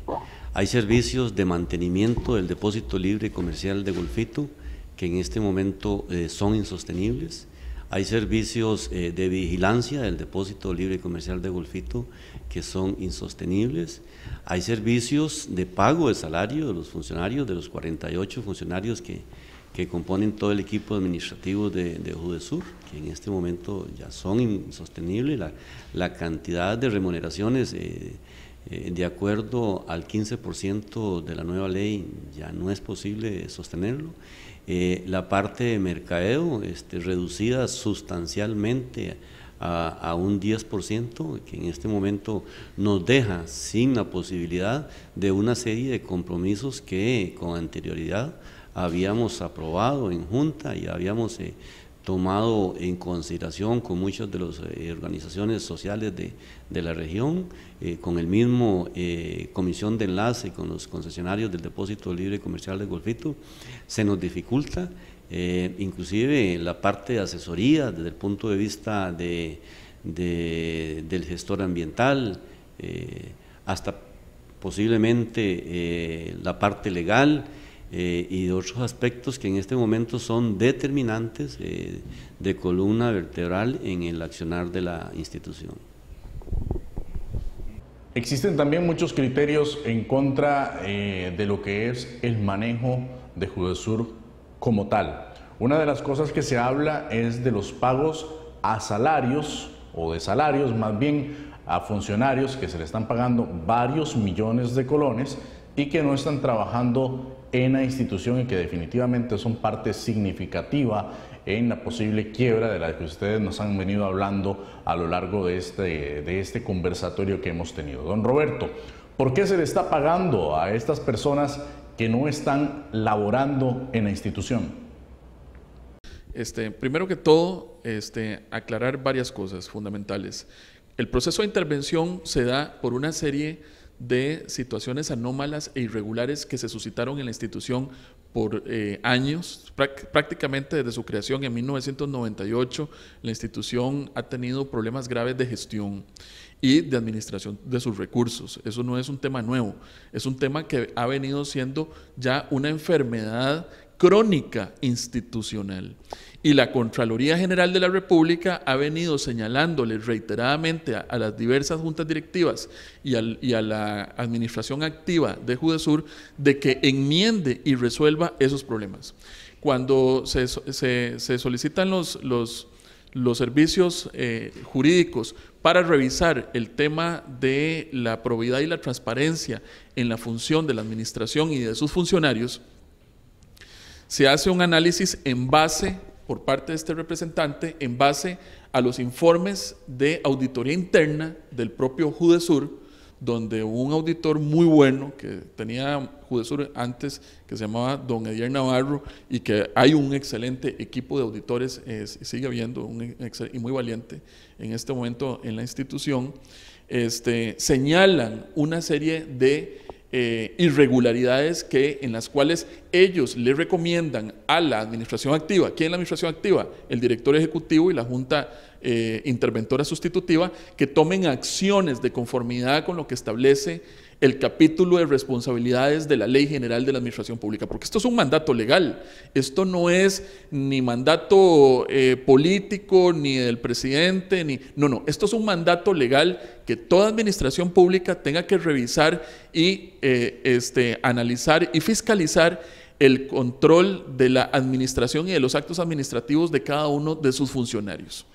Hay servicios de mantenimiento del depósito libre comercial de Golfito que en este momento son insostenibles. Hay servicios de vigilancia del depósito libre comercial de Golfito que son insostenibles. Hay servicios de pago de salario de los funcionarios, de los 48 funcionarios que componen todo el equipo administrativo de Judesur, que en este momento ya son insostenibles. La cantidad de remuneraciones de acuerdo al 15% de la nueva ley ya no es posible sostenerlo. La parte de mercadeo reducida sustancialmente a un 10%, que en este momento nos deja sin la posibilidad de una serie de compromisos que con anterioridad habíamos aprobado en Junta y habíamos tomado en consideración con muchas de las organizaciones sociales de la región, con el mismo comisión de enlace con los concesionarios del depósito libre comercial de Golfito. Se nos dificulta inclusive la parte de asesoría desde el punto de vista del gestor ambiental, hasta posiblemente la parte legal, y de otros aspectos que en este momento son determinantes de columna vertebral en el accionar de la institución. Existen también muchos criterios en contra de lo que es el manejo de Judesur como tal. Una de las cosas que se habla es de los pagos a salarios, o de salarios más bien, a funcionarios que se le están pagando varios millones de colones y que no están trabajando en la institución y que definitivamente son parte significativa en la posible quiebra de la que ustedes nos han venido hablando a lo largo de este conversatorio que hemos tenido. Don Roberto, ¿por qué se le está pagando a estas personas que no están laborando en la institución? Primero que todo, aclarar varias cosas fundamentales. El proceso de intervención se da por una serie de situaciones anómalas e irregulares que se suscitaron en la institución años, prácticamente desde su creación en 1998, la institución ha tenido problemas graves de gestión y de administración de sus recursos. Eso no es un tema nuevo, es un tema que ha venido siendo ya una enfermedad crónica institucional. Y la Contraloría General de la República ha venido señalándole reiteradamente a las diversas juntas directivas y a la administración activa de Judesur de que enmiende y resuelva esos problemas. Cuando se solicitan los servicios jurídicos para revisar el tema de la probidad y la transparencia en la función de la administración y de sus funcionarios, se hace un análisis en base, por parte de este representante, en base a los informes de auditoría interna del propio Judesur, donde un auditor muy bueno que tenía Judesur antes, que se llamaba don Edier Navarro, y que hay un excelente equipo de auditores, sigue habiendo y muy valiente en este momento en la institución, señalan una serie de irregularidades en las cuales ellos le recomiendan a la administración activa. ¿Quién es la administración activa? El director ejecutivo y la junta interventora sustitutiva, que tomen acciones de conformidad con lo que establece el capítulo de responsabilidades de la Ley General de la Administración Pública, porque esto es un mandato legal, esto no es ni mandato político, ni del presidente, no, esto es un mandato legal que toda administración pública tenga que revisar y analizar y fiscalizar el control de la administración y de los actos administrativos de cada uno de sus funcionarios.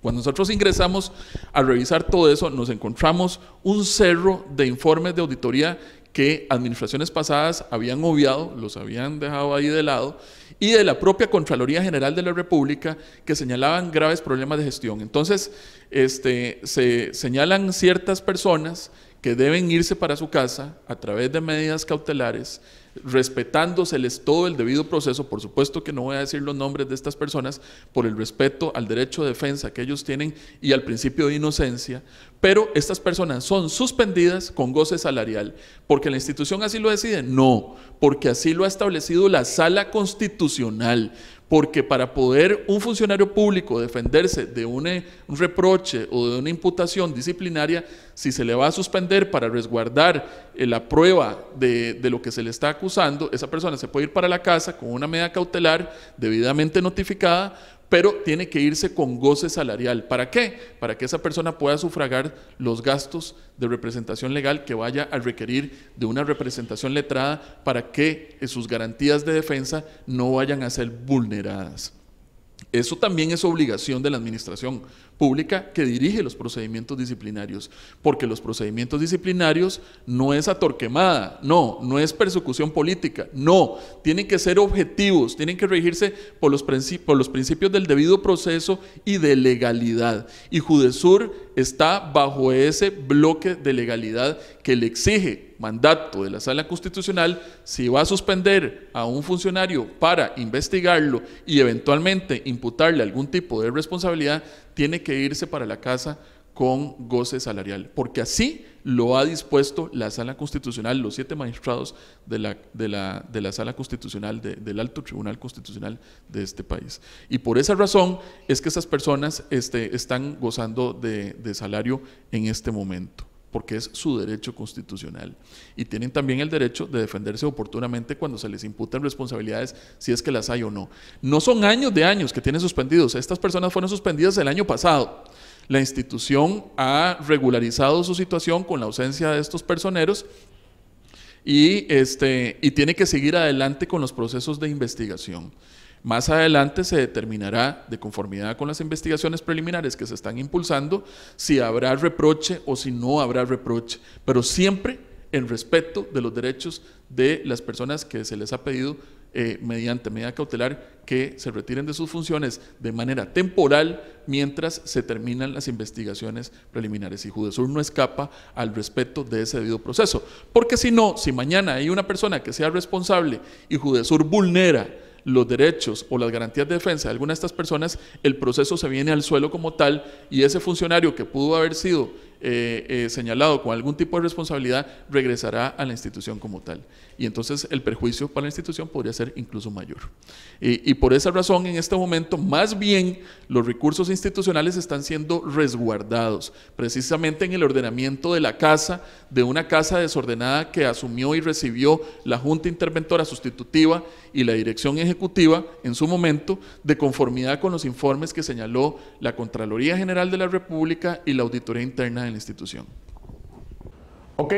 Cuando nosotros ingresamos a revisar todo eso, nos encontramos un cerro de informes de auditoría que administraciones pasadas habían obviado, los habían dejado ahí de lado, y de la propia Contraloría General de la República, que señalaban graves problemas de gestión. Entonces, se señalan ciertas personas que deben irse para su casa a través de medidas cautelares, respetándoseles todo el debido proceso. Por supuesto que no voy a decir los nombres de estas personas por el respeto al derecho de defensa que ellos tienen y al principio de inocencia, pero estas personas son suspendidas con goce salarial. ¿Porque la institución así lo decide? No, porque así lo ha establecido la Sala Constitucional. Porque para poder un funcionario público defenderse de un reproche o de una imputación disciplinaria, si se le va a suspender para resguardar la prueba de lo que se le está acusando, esa persona se puede ir para la casa con una medida cautelar debidamente notificada, pero tiene que irse con goce salarial. ¿Para qué? Para que esa persona pueda sufragar los gastos de representación legal que vaya a requerir de una representación letrada para que sus garantías de defensa no vayan a ser vulneradas. Eso también es obligación de la administración pública que dirige los procedimientos disciplinarios, porque los procedimientos disciplinarios no es a torquemada, no es persecución política, no, tienen que ser objetivos, tienen que regirse por los principios del debido proceso y de legalidad. Y Judesur está bajo ese bloque de legalidad que le exige mandato de la Sala Constitucional. Si va a suspender a un funcionario para investigarlo y eventualmente imputarle algún tipo de responsabilidad, tiene que irse para la casa con goce salarial, porque así lo ha dispuesto la Sala Constitucional, los 7 magistrados de la Sala Constitucional, del Alto Tribunal Constitucional de este país. Y por esa razón es que esas personas están gozando de salario en este momento, porque es su derecho constitucional. Y tienen también el derecho de defenderse oportunamente cuando se les imputan responsabilidades, si es que las hay o no. No son años de años que tienen suspendidos, estas personas fueron suspendidas el año pasado. La institución ha regularizado su situación con la ausencia de estos personeros y tiene que seguir adelante con los procesos de investigación. Más adelante se determinará, de conformidad con las investigaciones preliminares que se están impulsando, si habrá reproche o si no habrá reproche, pero siempre en respeto de los derechos de las personas que se les ha pedido mediante medida cautelar que se retiren de sus funciones de manera temporal mientras se terminan las investigaciones preliminares. Y Judesur no escapa al respeto de ese debido proceso, porque si no, si mañana hay una persona que sea responsable y Judesur vulnera los derechos o las garantías de defensa de alguna de estas personas, el proceso se viene al suelo como tal y ese funcionario que pudo haber sido señalado con algún tipo de responsabilidad regresará a la institución como tal. Y entonces el perjuicio para la institución podría ser incluso mayor. Y por esa razón, en este momento, más bien los recursos institucionales están siendo resguardados, precisamente en el ordenamiento de la casa, de una casa desordenada que asumió y recibió la Junta Interventora Sustitutiva y la Dirección Ejecutiva en su momento, de conformidad con los informes que señaló la Contraloría General de la República y la Auditoría Interna de la institución. Ok,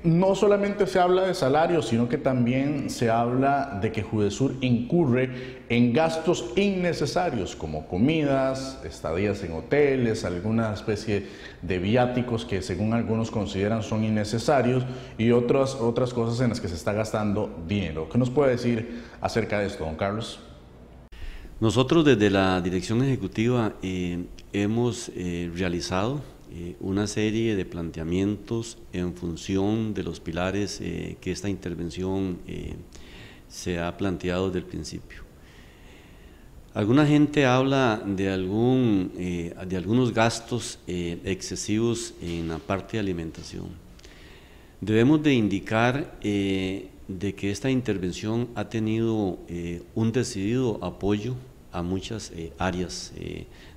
no solamente se habla de salarios, sino que también se habla de que Judesur incurre en gastos innecesarios como comidas, estadías en hoteles, alguna especie de viáticos que según algunos consideran son innecesarios y otras cosas en las que se está gastando dinero. ¿Qué nos puede decir acerca de esto, don Carlos? Nosotros desde la Dirección Ejecutiva hemos realizado una serie de planteamientos en función de los pilares que esta intervención se ha planteado desde el principio. Alguna gente habla de algunos gastos excesivos en la parte de alimentación. Debemos de indicar de que esta intervención ha tenido un decidido apoyo a muchas áreas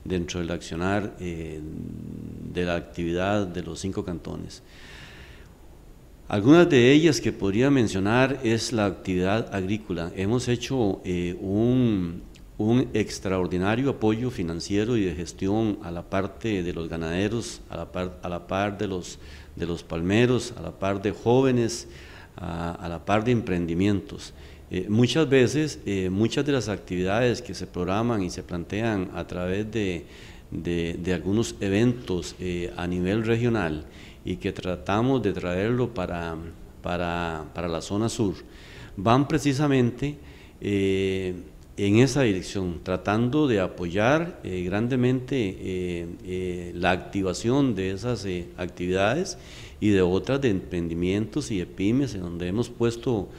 dentro del accionar de la actividad de los 5 cantones. Algunas de ellas que podría mencionar es la actividad agrícola. Hemos hecho un extraordinario apoyo financiero y de gestión a la parte de los ganaderos, a la par de los palmeros, a la par de jóvenes, a la par de emprendimientos. Muchas veces, muchas de las actividades que se programan y se plantean a través de algunos eventos a nivel regional y que tratamos de traerlo para la zona sur, van precisamente en esa dirección, tratando de apoyar grandemente la activación de esas actividades y de otras de emprendimientos y de pymes, en donde hemos puesto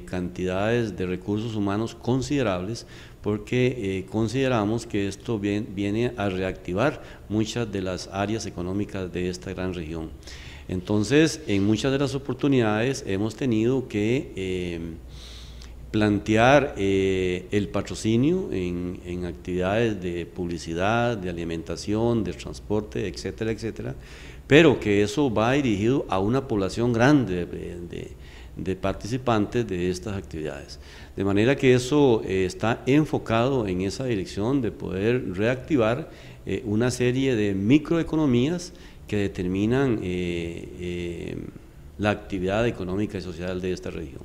cantidades de recursos humanos considerables, porque consideramos que esto viene a reactivar muchas de las áreas económicas de esta gran región. Entonces, en muchas de las oportunidades hemos tenido que plantear el patrocinio en actividades de publicidad, de alimentación, de transporte, etcétera, etcétera, pero que eso va dirigido a una población grande de participantes de estas actividades. De manera que eso está enfocado en esa dirección de poder reactivar una serie de microeconomías que determinan la actividad económica y social de esta región.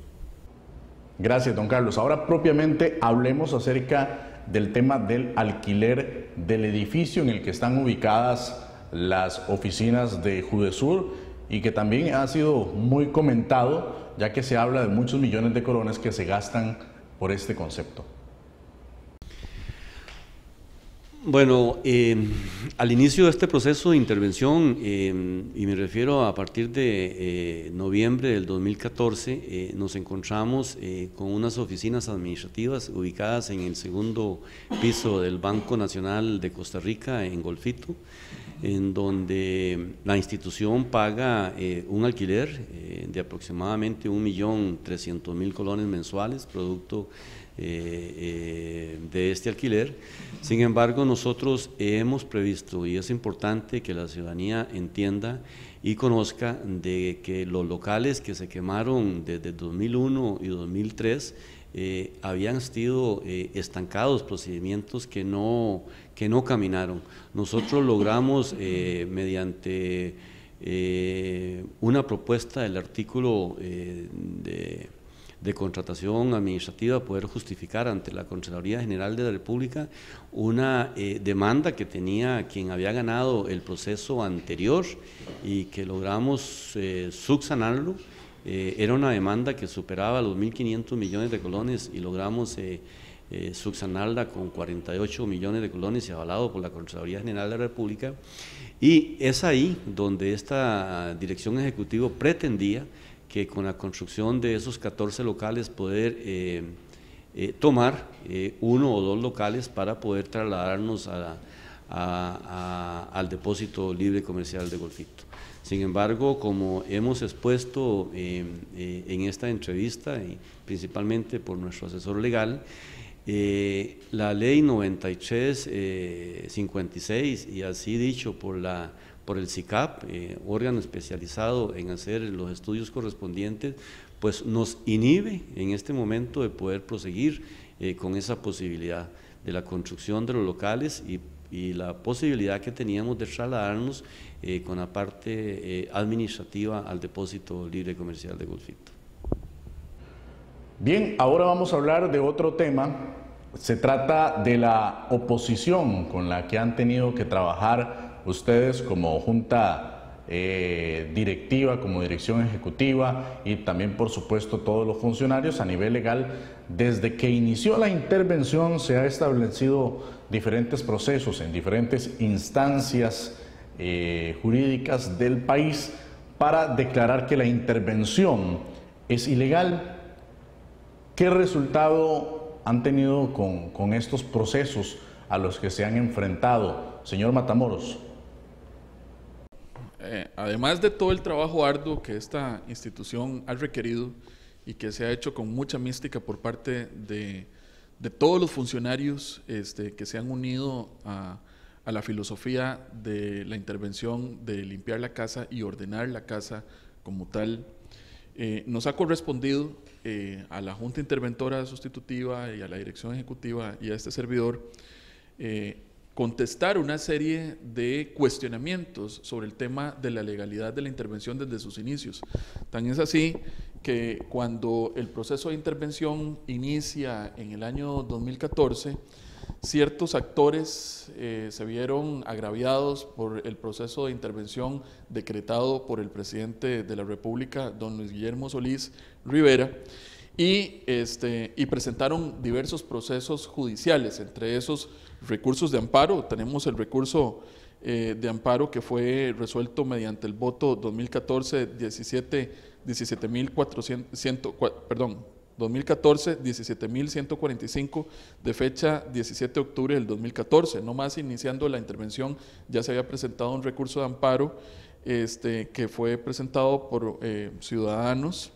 Gracias, don Carlos. Ahora propiamente hablemos acerca del tema del alquiler del edificio en el que están ubicadas las oficinas de Judesur y que también ha sido muy comentado, ya que se habla de muchos millones de colones que se gastan por este concepto. Bueno, al inicio de este proceso de intervención, y me refiero a partir de noviembre del 2014, nos encontramos con unas oficinas administrativas ubicadas en el segundo piso del Banco Nacional de Costa Rica, en Golfito, en donde la institución paga un alquiler de aproximadamente 1.300.000 colones mensuales, producto de este alquiler. Sin embargo, nosotros hemos previsto, y es importante que la ciudadanía entienda y conozca, de que los locales que se quemaron desde 2001 y 2003 habían sido estancados, procedimientos que no caminaron. Nosotros logramos mediante una propuesta del artículo de contratación administrativa poder justificar ante la Contraloría General de la República una demanda que tenía quien había ganado el proceso anterior y que logramos subsanarlo. Era una demanda que superaba los 1.500 millones de colones y logramos subsanarla con 48 millones de colones y avalado por la Contraloría General de la República. Y es ahí donde esta dirección ejecutiva pretendía que con la construcción de esos 14 locales poder tomar 1 o 2 locales para poder trasladarnos a al depósito libre comercial de Golfito. Sin embargo, como hemos expuesto en esta entrevista, y principalmente por nuestro asesor legal, la ley 9356, y así dicho por el SICAP, órgano especializado en hacer los estudios correspondientes, pues nos inhibe en este momento de poder proseguir con esa posibilidad de la construcción de los locales y la posibilidad que teníamos de trasladarnos con la parte administrativa al depósito libre comercial de Golfito. Bien, ahora vamos a hablar de otro tema. Se trata de la oposición con la que han tenido que trabajar ustedes como Junta directiva, como dirección ejecutiva y también, por supuesto, todos los funcionarios a nivel legal. Desde que inició la intervención se han establecido diferentes procesos en diferentes instancias jurídicas del país para declarar que la intervención es ilegal. ¿Qué resultado han tenido con estos procesos a los que se han enfrentado, señor Matamoros? Además de todo el trabajo arduo que esta institución ha requerido y que se ha hecho con mucha mística por parte de todos los funcionarios que se han unido a la filosofía de la intervención de limpiar la casa y ordenar la casa como tal, nos ha correspondido a la Junta Interventora Sustitutiva y a la Dirección Ejecutiva y a este servidor contestar una serie de cuestionamientos sobre el tema de la legalidad de la intervención desde sus inicios. Tan es así que cuando el proceso de intervención inicia en el año 2014, ciertos actores se vieron agraviados por el proceso de intervención decretado por el presidente de la República, don Luis Guillermo Solís Rivera, y presentaron diversos procesos judiciales, entre esos recursos de amparo. Tenemos el recurso de amparo que fue resuelto mediante el voto 2014-17.145 de fecha 17 de octubre del 2014. No más iniciando la intervención ya se había presentado un recurso de amparo que fue presentado por ciudadanos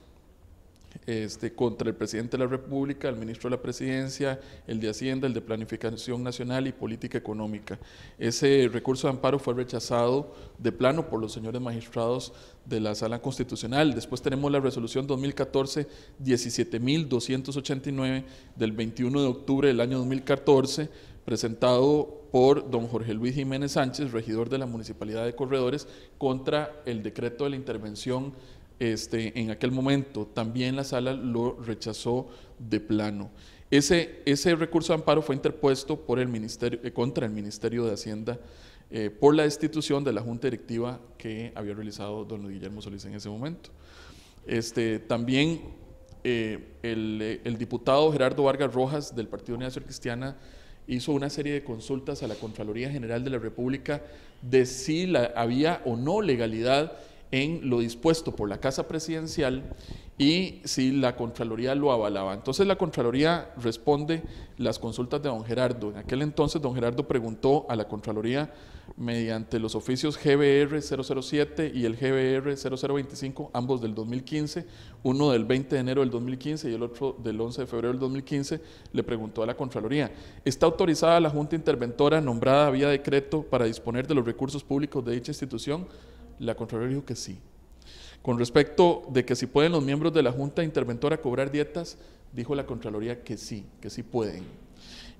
contra el presidente de la República, el ministro de la Presidencia, el de Hacienda, el de Planificación Nacional y Política Económica. Ese recurso de amparo fue rechazado de plano por los señores magistrados de la Sala Constitucional. Después tenemos la resolución 2014-17.289 del 21 de octubre del año 2014, presentado por don Jorge Luis Jiménez Sánchez, regidor de la Municipalidad de Corredores, contra el decreto de la intervención. En aquel momento también la sala lo rechazó de plano. Ese recurso de amparo fue interpuesto por el ministerio, contra el Ministerio de Hacienda por la destitución de la Junta Directiva que había realizado don Guillermo Solís en ese momento. También el diputado Gerardo Vargas Rojas del Partido Unidad Social Cristiana hizo una serie de consultas a la Contraloría General de la República de si había o no legalidad en lo dispuesto por la Casa Presidencial y si la Contraloría lo avalaba. Entonces la Contraloría responde las consultas de don Gerardo. En aquel entonces don Gerardo preguntó a la Contraloría mediante los oficios GBR 007 y el GBR 0025, ambos del 2015, uno del 20 de enero del 2015 y el otro del 11 de febrero del 2015, le preguntó a la Contraloría: ¿está autorizada la Junta Interventora nombrada vía decreto para disponer de los recursos públicos de dicha institución? La Contraloría dijo que sí. Con respecto de que si pueden los miembros de la Junta Interventora cobrar dietas, dijo la Contraloría que sí pueden.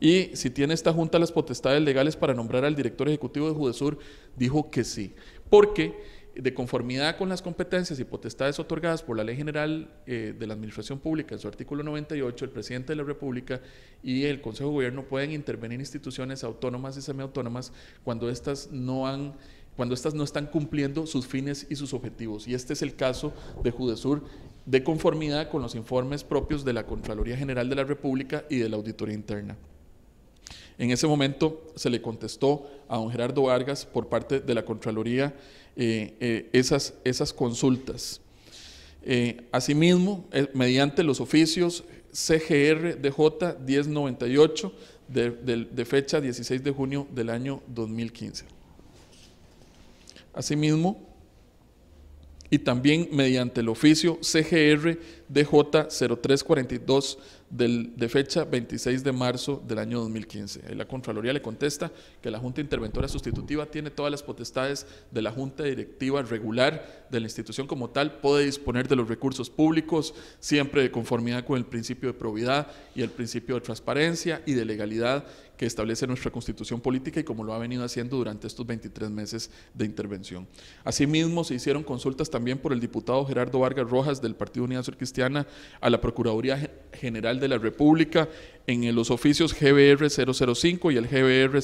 Y si tiene esta Junta las potestades legales para nombrar al director ejecutivo de Judesur, dijo que sí, porque de conformidad con las competencias y potestades otorgadas por la Ley General de la Administración Pública, en su artículo 98, el presidente de la República y el Consejo de Gobierno pueden intervenir instituciones autónomas y semiautónomas cuando estas no están cumpliendo sus fines y sus objetivos. Y este es el caso de Judesur, de conformidad con los informes propios de la Contraloría General de la República y de la Auditoría Interna. En ese momento se le contestó a don Gerardo Vargas por parte de la Contraloría esas consultas. Asimismo, mediante los oficios CGR-DJ 1098 de fecha 16 de junio del año 2015. Asimismo, y también mediante el oficio CGR DJ 0342 de fecha 26 de marzo del año 2015. Ahí la Contraloría le contesta que la Junta Interventora Sustitutiva tiene todas las potestades de la Junta Directiva regular de la institución como tal, puede disponer de los recursos públicos siempre de conformidad con el principio de probidad y el principio de transparencia y de legalidad que establece nuestra Constitución Política y como lo ha venido haciendo durante estos 23 meses de intervención. Asimismo, se hicieron consultas también por el diputado Gerardo Vargas Rojas del Partido Unidad Social Cristiana a la Procuraduría General de la República en los oficios GBR 005 y el GBR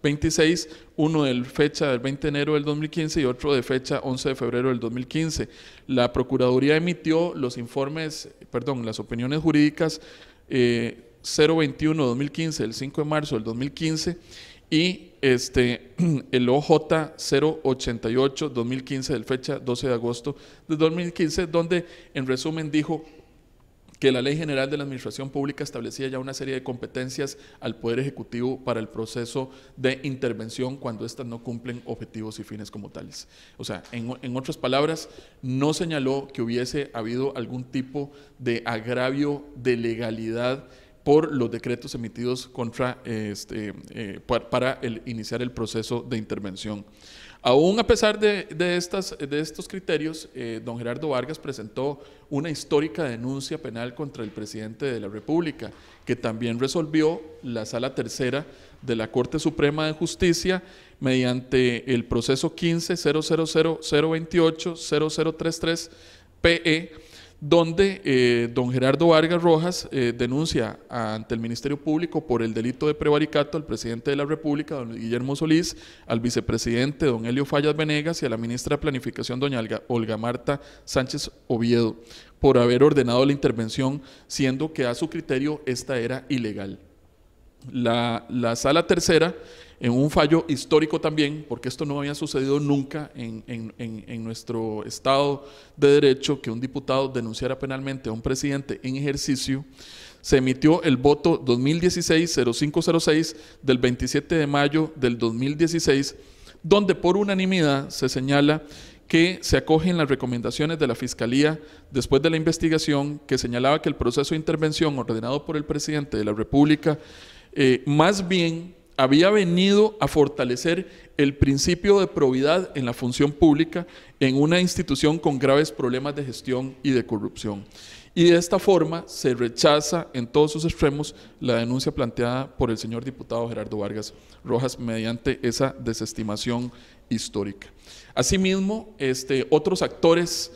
026, uno de fecha del 20 de enero del 2015 y otro de fecha 11 de febrero del 2015. La Procuraduría emitió los informes, las opiniones jurídicas 021-2015, el 5 de marzo del 2015, y el OJ 088-2015, del fecha 12 de agosto de 2015, donde en resumen dijo que la Ley General de la Administración Pública establecía ya una serie de competencias al Poder Ejecutivo para el proceso de intervención cuando éstas no cumplen objetivos y fines como tales. O sea, en otras palabras, no señaló que hubiese habido algún tipo de agravio de legalidad por los decretos emitidos contra para iniciar el proceso de intervención. Aún a pesar de estos criterios, don Gerardo Vargas presentó una histórica denuncia penal contra el presidente de la República, que también resolvió la Sala Tercera de la Corte Suprema de Justicia mediante el proceso 15-000-028-0033 PE, donde don Gerardo Vargas Rojas denuncia ante el Ministerio Público por el delito de prevaricato al presidente de la República, don Guillermo Solís, al vicepresidente, don Helio Fallas Venegas, y a la ministra de Planificación, doña Olga Marta Sánchez Oviedo, por haber ordenado la intervención, siendo que a su criterio esta era ilegal. La Sala Tercera, en un fallo histórico también, porque esto no había sucedido nunca en nuestro Estado de Derecho, que un diputado denunciara penalmente a un presidente en ejercicio, se emitió el voto 2016-0506 del 27 de mayo del 2016, donde por unanimidad se señala que se acogen las recomendaciones de la Fiscalía después de la investigación que señalaba que el proceso de intervención ordenado por el presidente de la República más bien había venido a fortalecer el principio de probidad en la función pública en una institución con graves problemas de gestión y de corrupción. Y de esta forma se rechaza en todos sus extremos la denuncia planteada por el señor diputado Gerardo Vargas Rojas mediante esa desestimación histórica. Asimismo, otros actores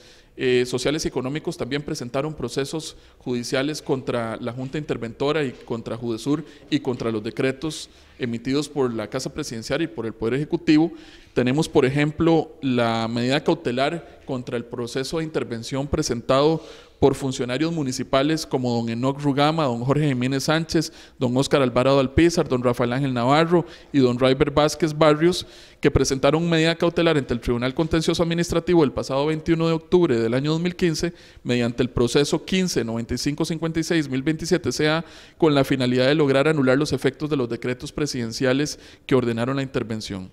sociales y económicos también presentaron procesos judiciales contra la Junta Interventora y contra Judesur y contra los decretos emitidos por la Casa Presidencial y por el Poder Ejecutivo. Tenemos, por ejemplo, la medida cautelar contra el proceso de intervención presentado por funcionarios municipales como don Enoc Rugama, don Jorge Jiménez Sánchez, don Óscar Alvarado Alpizar, don Rafael Ángel Navarro y don Raiber Vázquez Barrios, que presentaron medida cautelar ante el Tribunal Contencioso Administrativo el pasado 21 de octubre del año 2015 mediante el proceso 15-9556-1027-CA con la finalidad de lograr anular los efectos de los decretos presidenciales que ordenaron la intervención.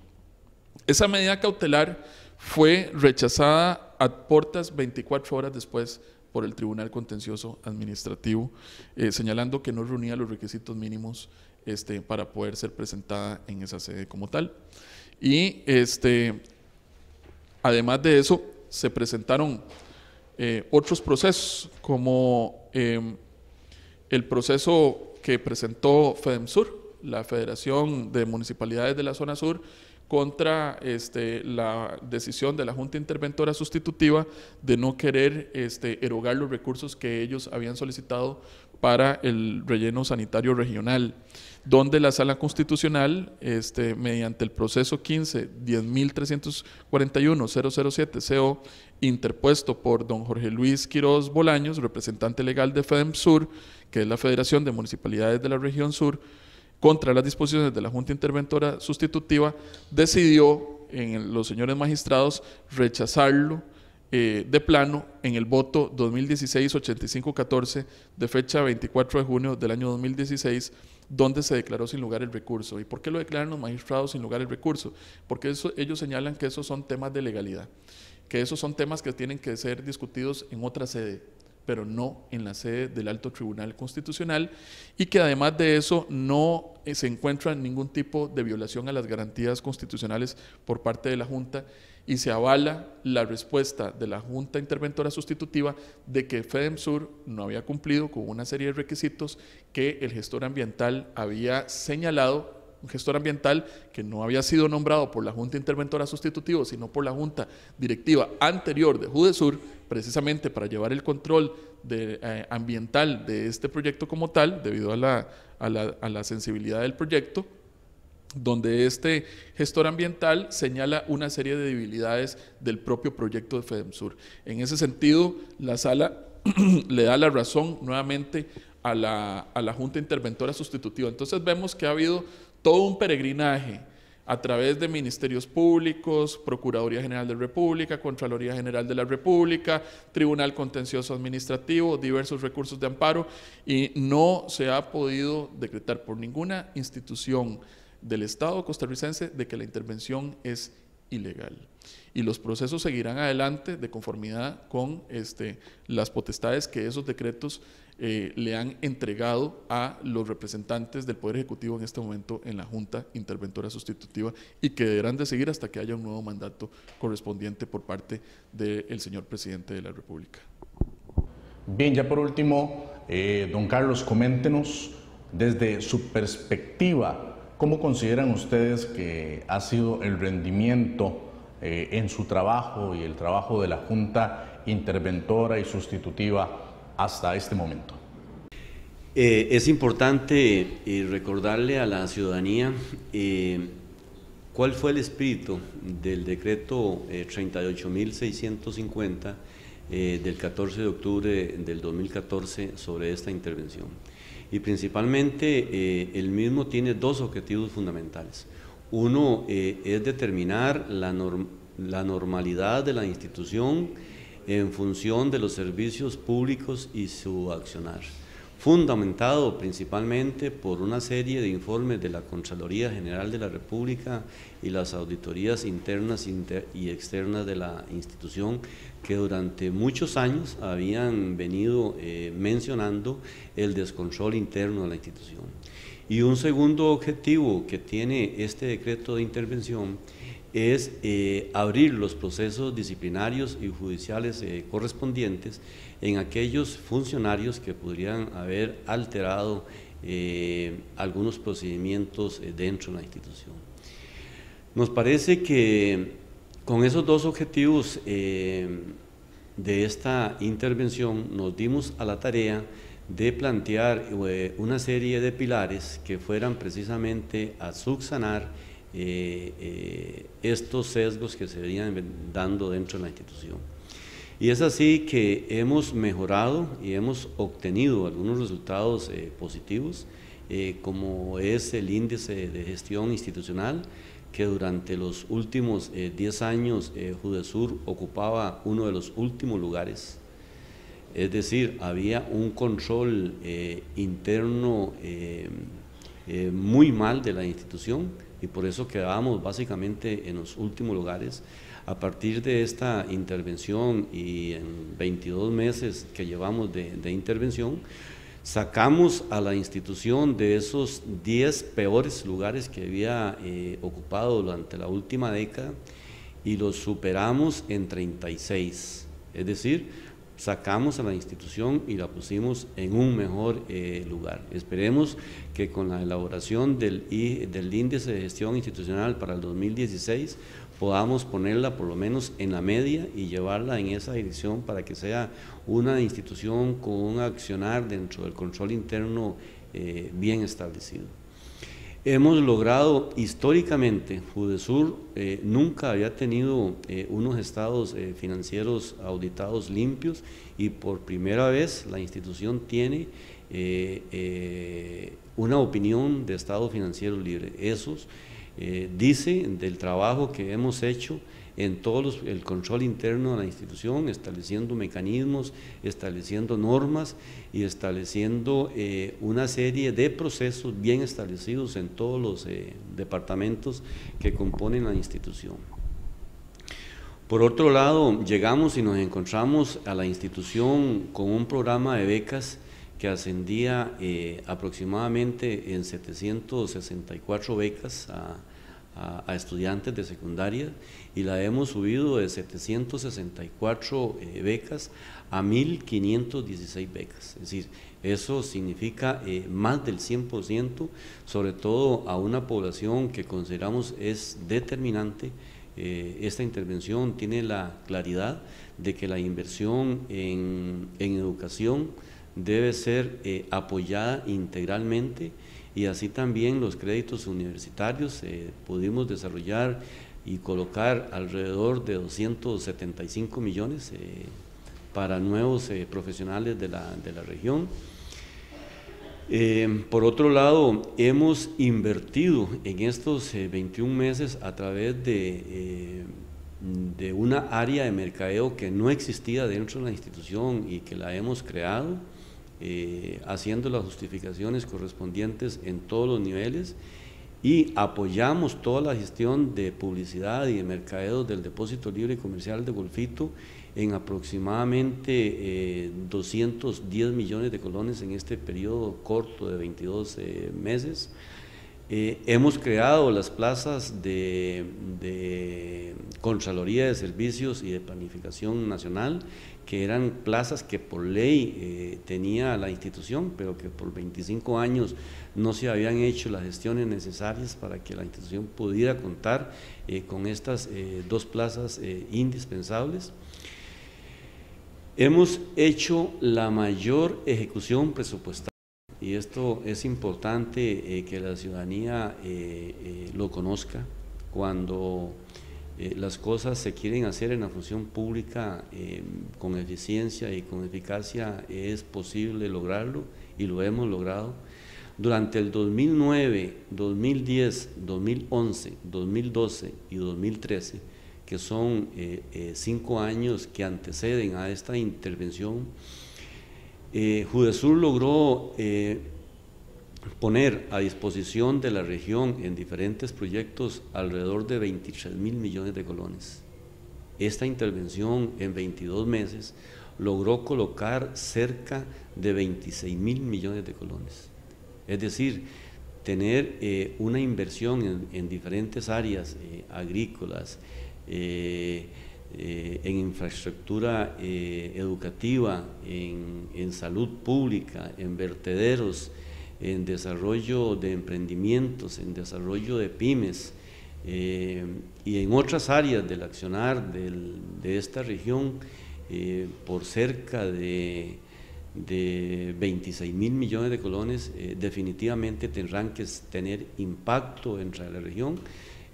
Esa medida cautelar fue rechazada a portas 24 horas después por el Tribunal Contencioso Administrativo, señalando que no reunía los requisitos mínimos para poder ser presentada en esa sede como tal. Y además de eso, se presentaron otros procesos, como el proceso que presentó FEDEMSUR, la Federación de Municipalidades de la Zona Sur, contra la decisión de la Junta Interventora Sustitutiva de no querer erogar los recursos que ellos habían solicitado para el relleno sanitario regional, donde la Sala Constitucional, mediante el proceso 15-10.341-007-CO, interpuesto por don Jorge Luis Quiroz Bolaños, representante legal de FEDEMSUR, que es la Federación de Municipalidades de la Región Sur, contra las disposiciones de la Junta Interventora Sustitutiva, decidió en los señores magistrados rechazarlo de plano en el voto 2016-8514 de fecha 24 de junio del año 2016, donde se declaró sin lugar el recurso. ¿Y por qué lo declaran los magistrados sin lugar el recurso? Porque ellos señalan que esos son temas de legalidad, que esos son temas que tienen que ser discutidos en otra sede, pero no en la sede del Alto Tribunal Constitucional, y que además de eso no se encuentra ningún tipo de violación a las garantías constitucionales por parte de la Junta, y se avala la respuesta de la Junta Interventora Sustitutiva de que FEDEMSUR no había cumplido con una serie de requisitos que el gestor ambiental había señalado, un gestor ambiental que no había sido nombrado por la Junta Interventora Sustitutiva, sino por la Junta Directiva anterior de JUDESUR, precisamente para llevar el control ambiental de este proyecto como tal, debido a la sensibilidad del proyecto, donde este gestor ambiental señala una serie de debilidades del propio proyecto de FEDEMSUR. En ese sentido, la Sala le da la razón nuevamente a la Junta Interventora Sustitutiva. Entonces vemos que ha habido todo un peregrinaje a través de ministerios públicos, Procuraduría General de la República, Contraloría General de la República, Tribunal Contencioso Administrativo, diversos recursos de amparo, y no se ha podido decretar por ninguna institución del Estado costarricense de que la intervención es ilegal. Y los procesos seguirán adelante de conformidad con las potestades que esos decretos le han entregado a los representantes del Poder Ejecutivo en este momento en la Junta Interventora Sustitutiva, y que deberán de seguir hasta que haya un nuevo mandato correspondiente por parte del señor Presidente de la República. Bien, ya por último, don Carlos, coméntenos desde su perspectiva, ¿cómo consideran ustedes que ha sido el rendimiento en su trabajo y el trabajo de la Junta Interventora y Sustitutiva hasta este momento? Es importante recordarle a la ciudadanía cuál fue el espíritu del decreto 38.650 del 14 de octubre del 2014 sobre esta intervención. Y principalmente el mismo tiene dos objetivos fundamentales. Uno es determinar la normalidad de la institución en función de los servicios públicos y su accionar, fundamentado principalmente por una serie de informes de la Contraloría General de la República y las auditorías internas y externas de la institución, que durante muchos años habían venido mencionando el descontrol interno de la institución. Y un segundo objetivo que tiene este decreto de intervención es abrir los procesos disciplinarios y judiciales correspondientes en aquellos funcionarios que podrían haber alterado algunos procedimientos dentro de la institución. Nos parece que con esos dos objetivos de esta intervención nos dimos a la tarea de plantear una serie de pilares que fueran precisamente a subsanar estos sesgos que se venían dando dentro de la institución. Y es así que hemos mejorado y hemos obtenido algunos resultados positivos, como es el índice de gestión institucional, que durante los últimos 10 años JUDESUR ocupaba uno de los últimos lugares. Es decir, había un control interno muy mal de la institución, y por eso quedábamos básicamente en los últimos lugares. A partir de esta intervención y en 22 meses que llevamos de intervención, sacamos a la institución de esos 10 peores lugares que había ocupado durante la última década y los superamos en 36. Es decir, sacamos a la institución y la pusimos en un mejor lugar. Esperemos que con la elaboración del índice de gestión institucional para el 2016 podamos ponerla por lo menos en la media y llevarla en esa dirección para que sea una institución con un accionar dentro del control interno bien establecido. Hemos logrado históricamente, JUDESUR nunca había tenido unos estados financieros auditados limpios, y por primera vez la institución tiene una opinión de estado financiero libre. Esos dice del trabajo que hemos hecho en todo el control interno de la institución, estableciendo mecanismos, estableciendo normas y estableciendo una serie de procesos bien establecidos en todos los departamentos que componen la institución. Por otro lado, llegamos y nos encontramos a la institución con un programa de becas que ascendía aproximadamente en 764 becas a estudiantes de secundaria, y la hemos subido de 764 becas a 1.516 becas. Es decir, eso significa más del 100%, sobre todo a una población que consideramos es determinante. Esta intervención tiene la claridad de que la inversión en educación debe ser apoyada integralmente, y así también los créditos universitarios. Pudimos desarrollar y colocar alrededor de 275 millones para nuevos profesionales de la región. Por otro lado, hemos invertido en estos 21 meses a través de una área de mercadeo que no existía dentro de la institución y que la hemos creado, haciendo las justificaciones correspondientes en todos los niveles, y apoyamos toda la gestión de publicidad y de mercadeo del Depósito Libre Comercial de Golfito en aproximadamente 210 millones de colones en este periodo corto de 22 meses. Hemos creado las plazas de Contraloría de Servicios y de Planificación Nacional, que eran plazas que por ley tenía la institución, pero que por 25 años no se habían hecho las gestiones necesarias para que la institución pudiera contar con estas dos plazas indispensables. Hemos hecho la mayor ejecución presupuestaria, y esto es importante que la ciudadanía lo conozca. Cuando las cosas se quieren hacer en la función pública con eficiencia y con eficacia, es posible lograrlo, y lo hemos logrado. Durante el 2009, 2010, 2011, 2012 y 2013, que son 5 años que anteceden a esta intervención, Judesur logró poner a disposición de la región en diferentes proyectos alrededor de 23.000 millones de colones. Esta intervención en 22 meses logró colocar cerca de 26.000 millones de colones. Es decir, tener una inversión en diferentes áreas agrícolas, en infraestructura educativa, en salud pública, en vertederos, en desarrollo de emprendimientos, en desarrollo de pymes y en otras áreas del accionar de esta región, por cerca de 26.000 millones de colones, definitivamente tendrán que tener impacto entre la región.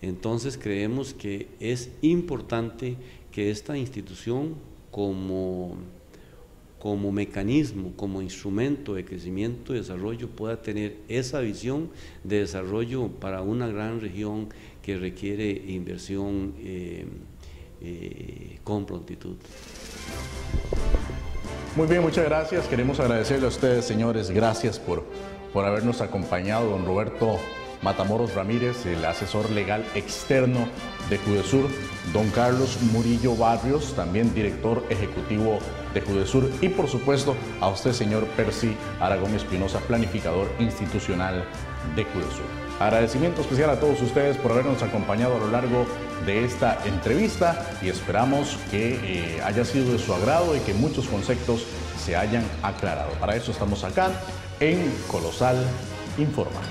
Entonces creemos que es importante que esta institución, como mecanismo, como instrumento de crecimiento y desarrollo, pueda tener esa visión de desarrollo para una gran región que requiere inversión con prontitud. Muy bien, muchas gracias. Queremos agradecerle a ustedes, señores. Gracias por habernos acompañado. Don Roberto Matamoros Ramírez, el asesor legal externo de Judesur, don Carlos Murillo Barrios, también director ejecutivo de Judesur, y por supuesto a usted, señor Percy Aragón Espinosa, planificador institucional de Judesur. Agradecimiento especial a todos ustedes por habernos acompañado a lo largo de esta entrevista, y esperamos que haya sido de su agrado y que muchos conceptos se hayan aclarado. Para eso estamos acá en Colosal Informa.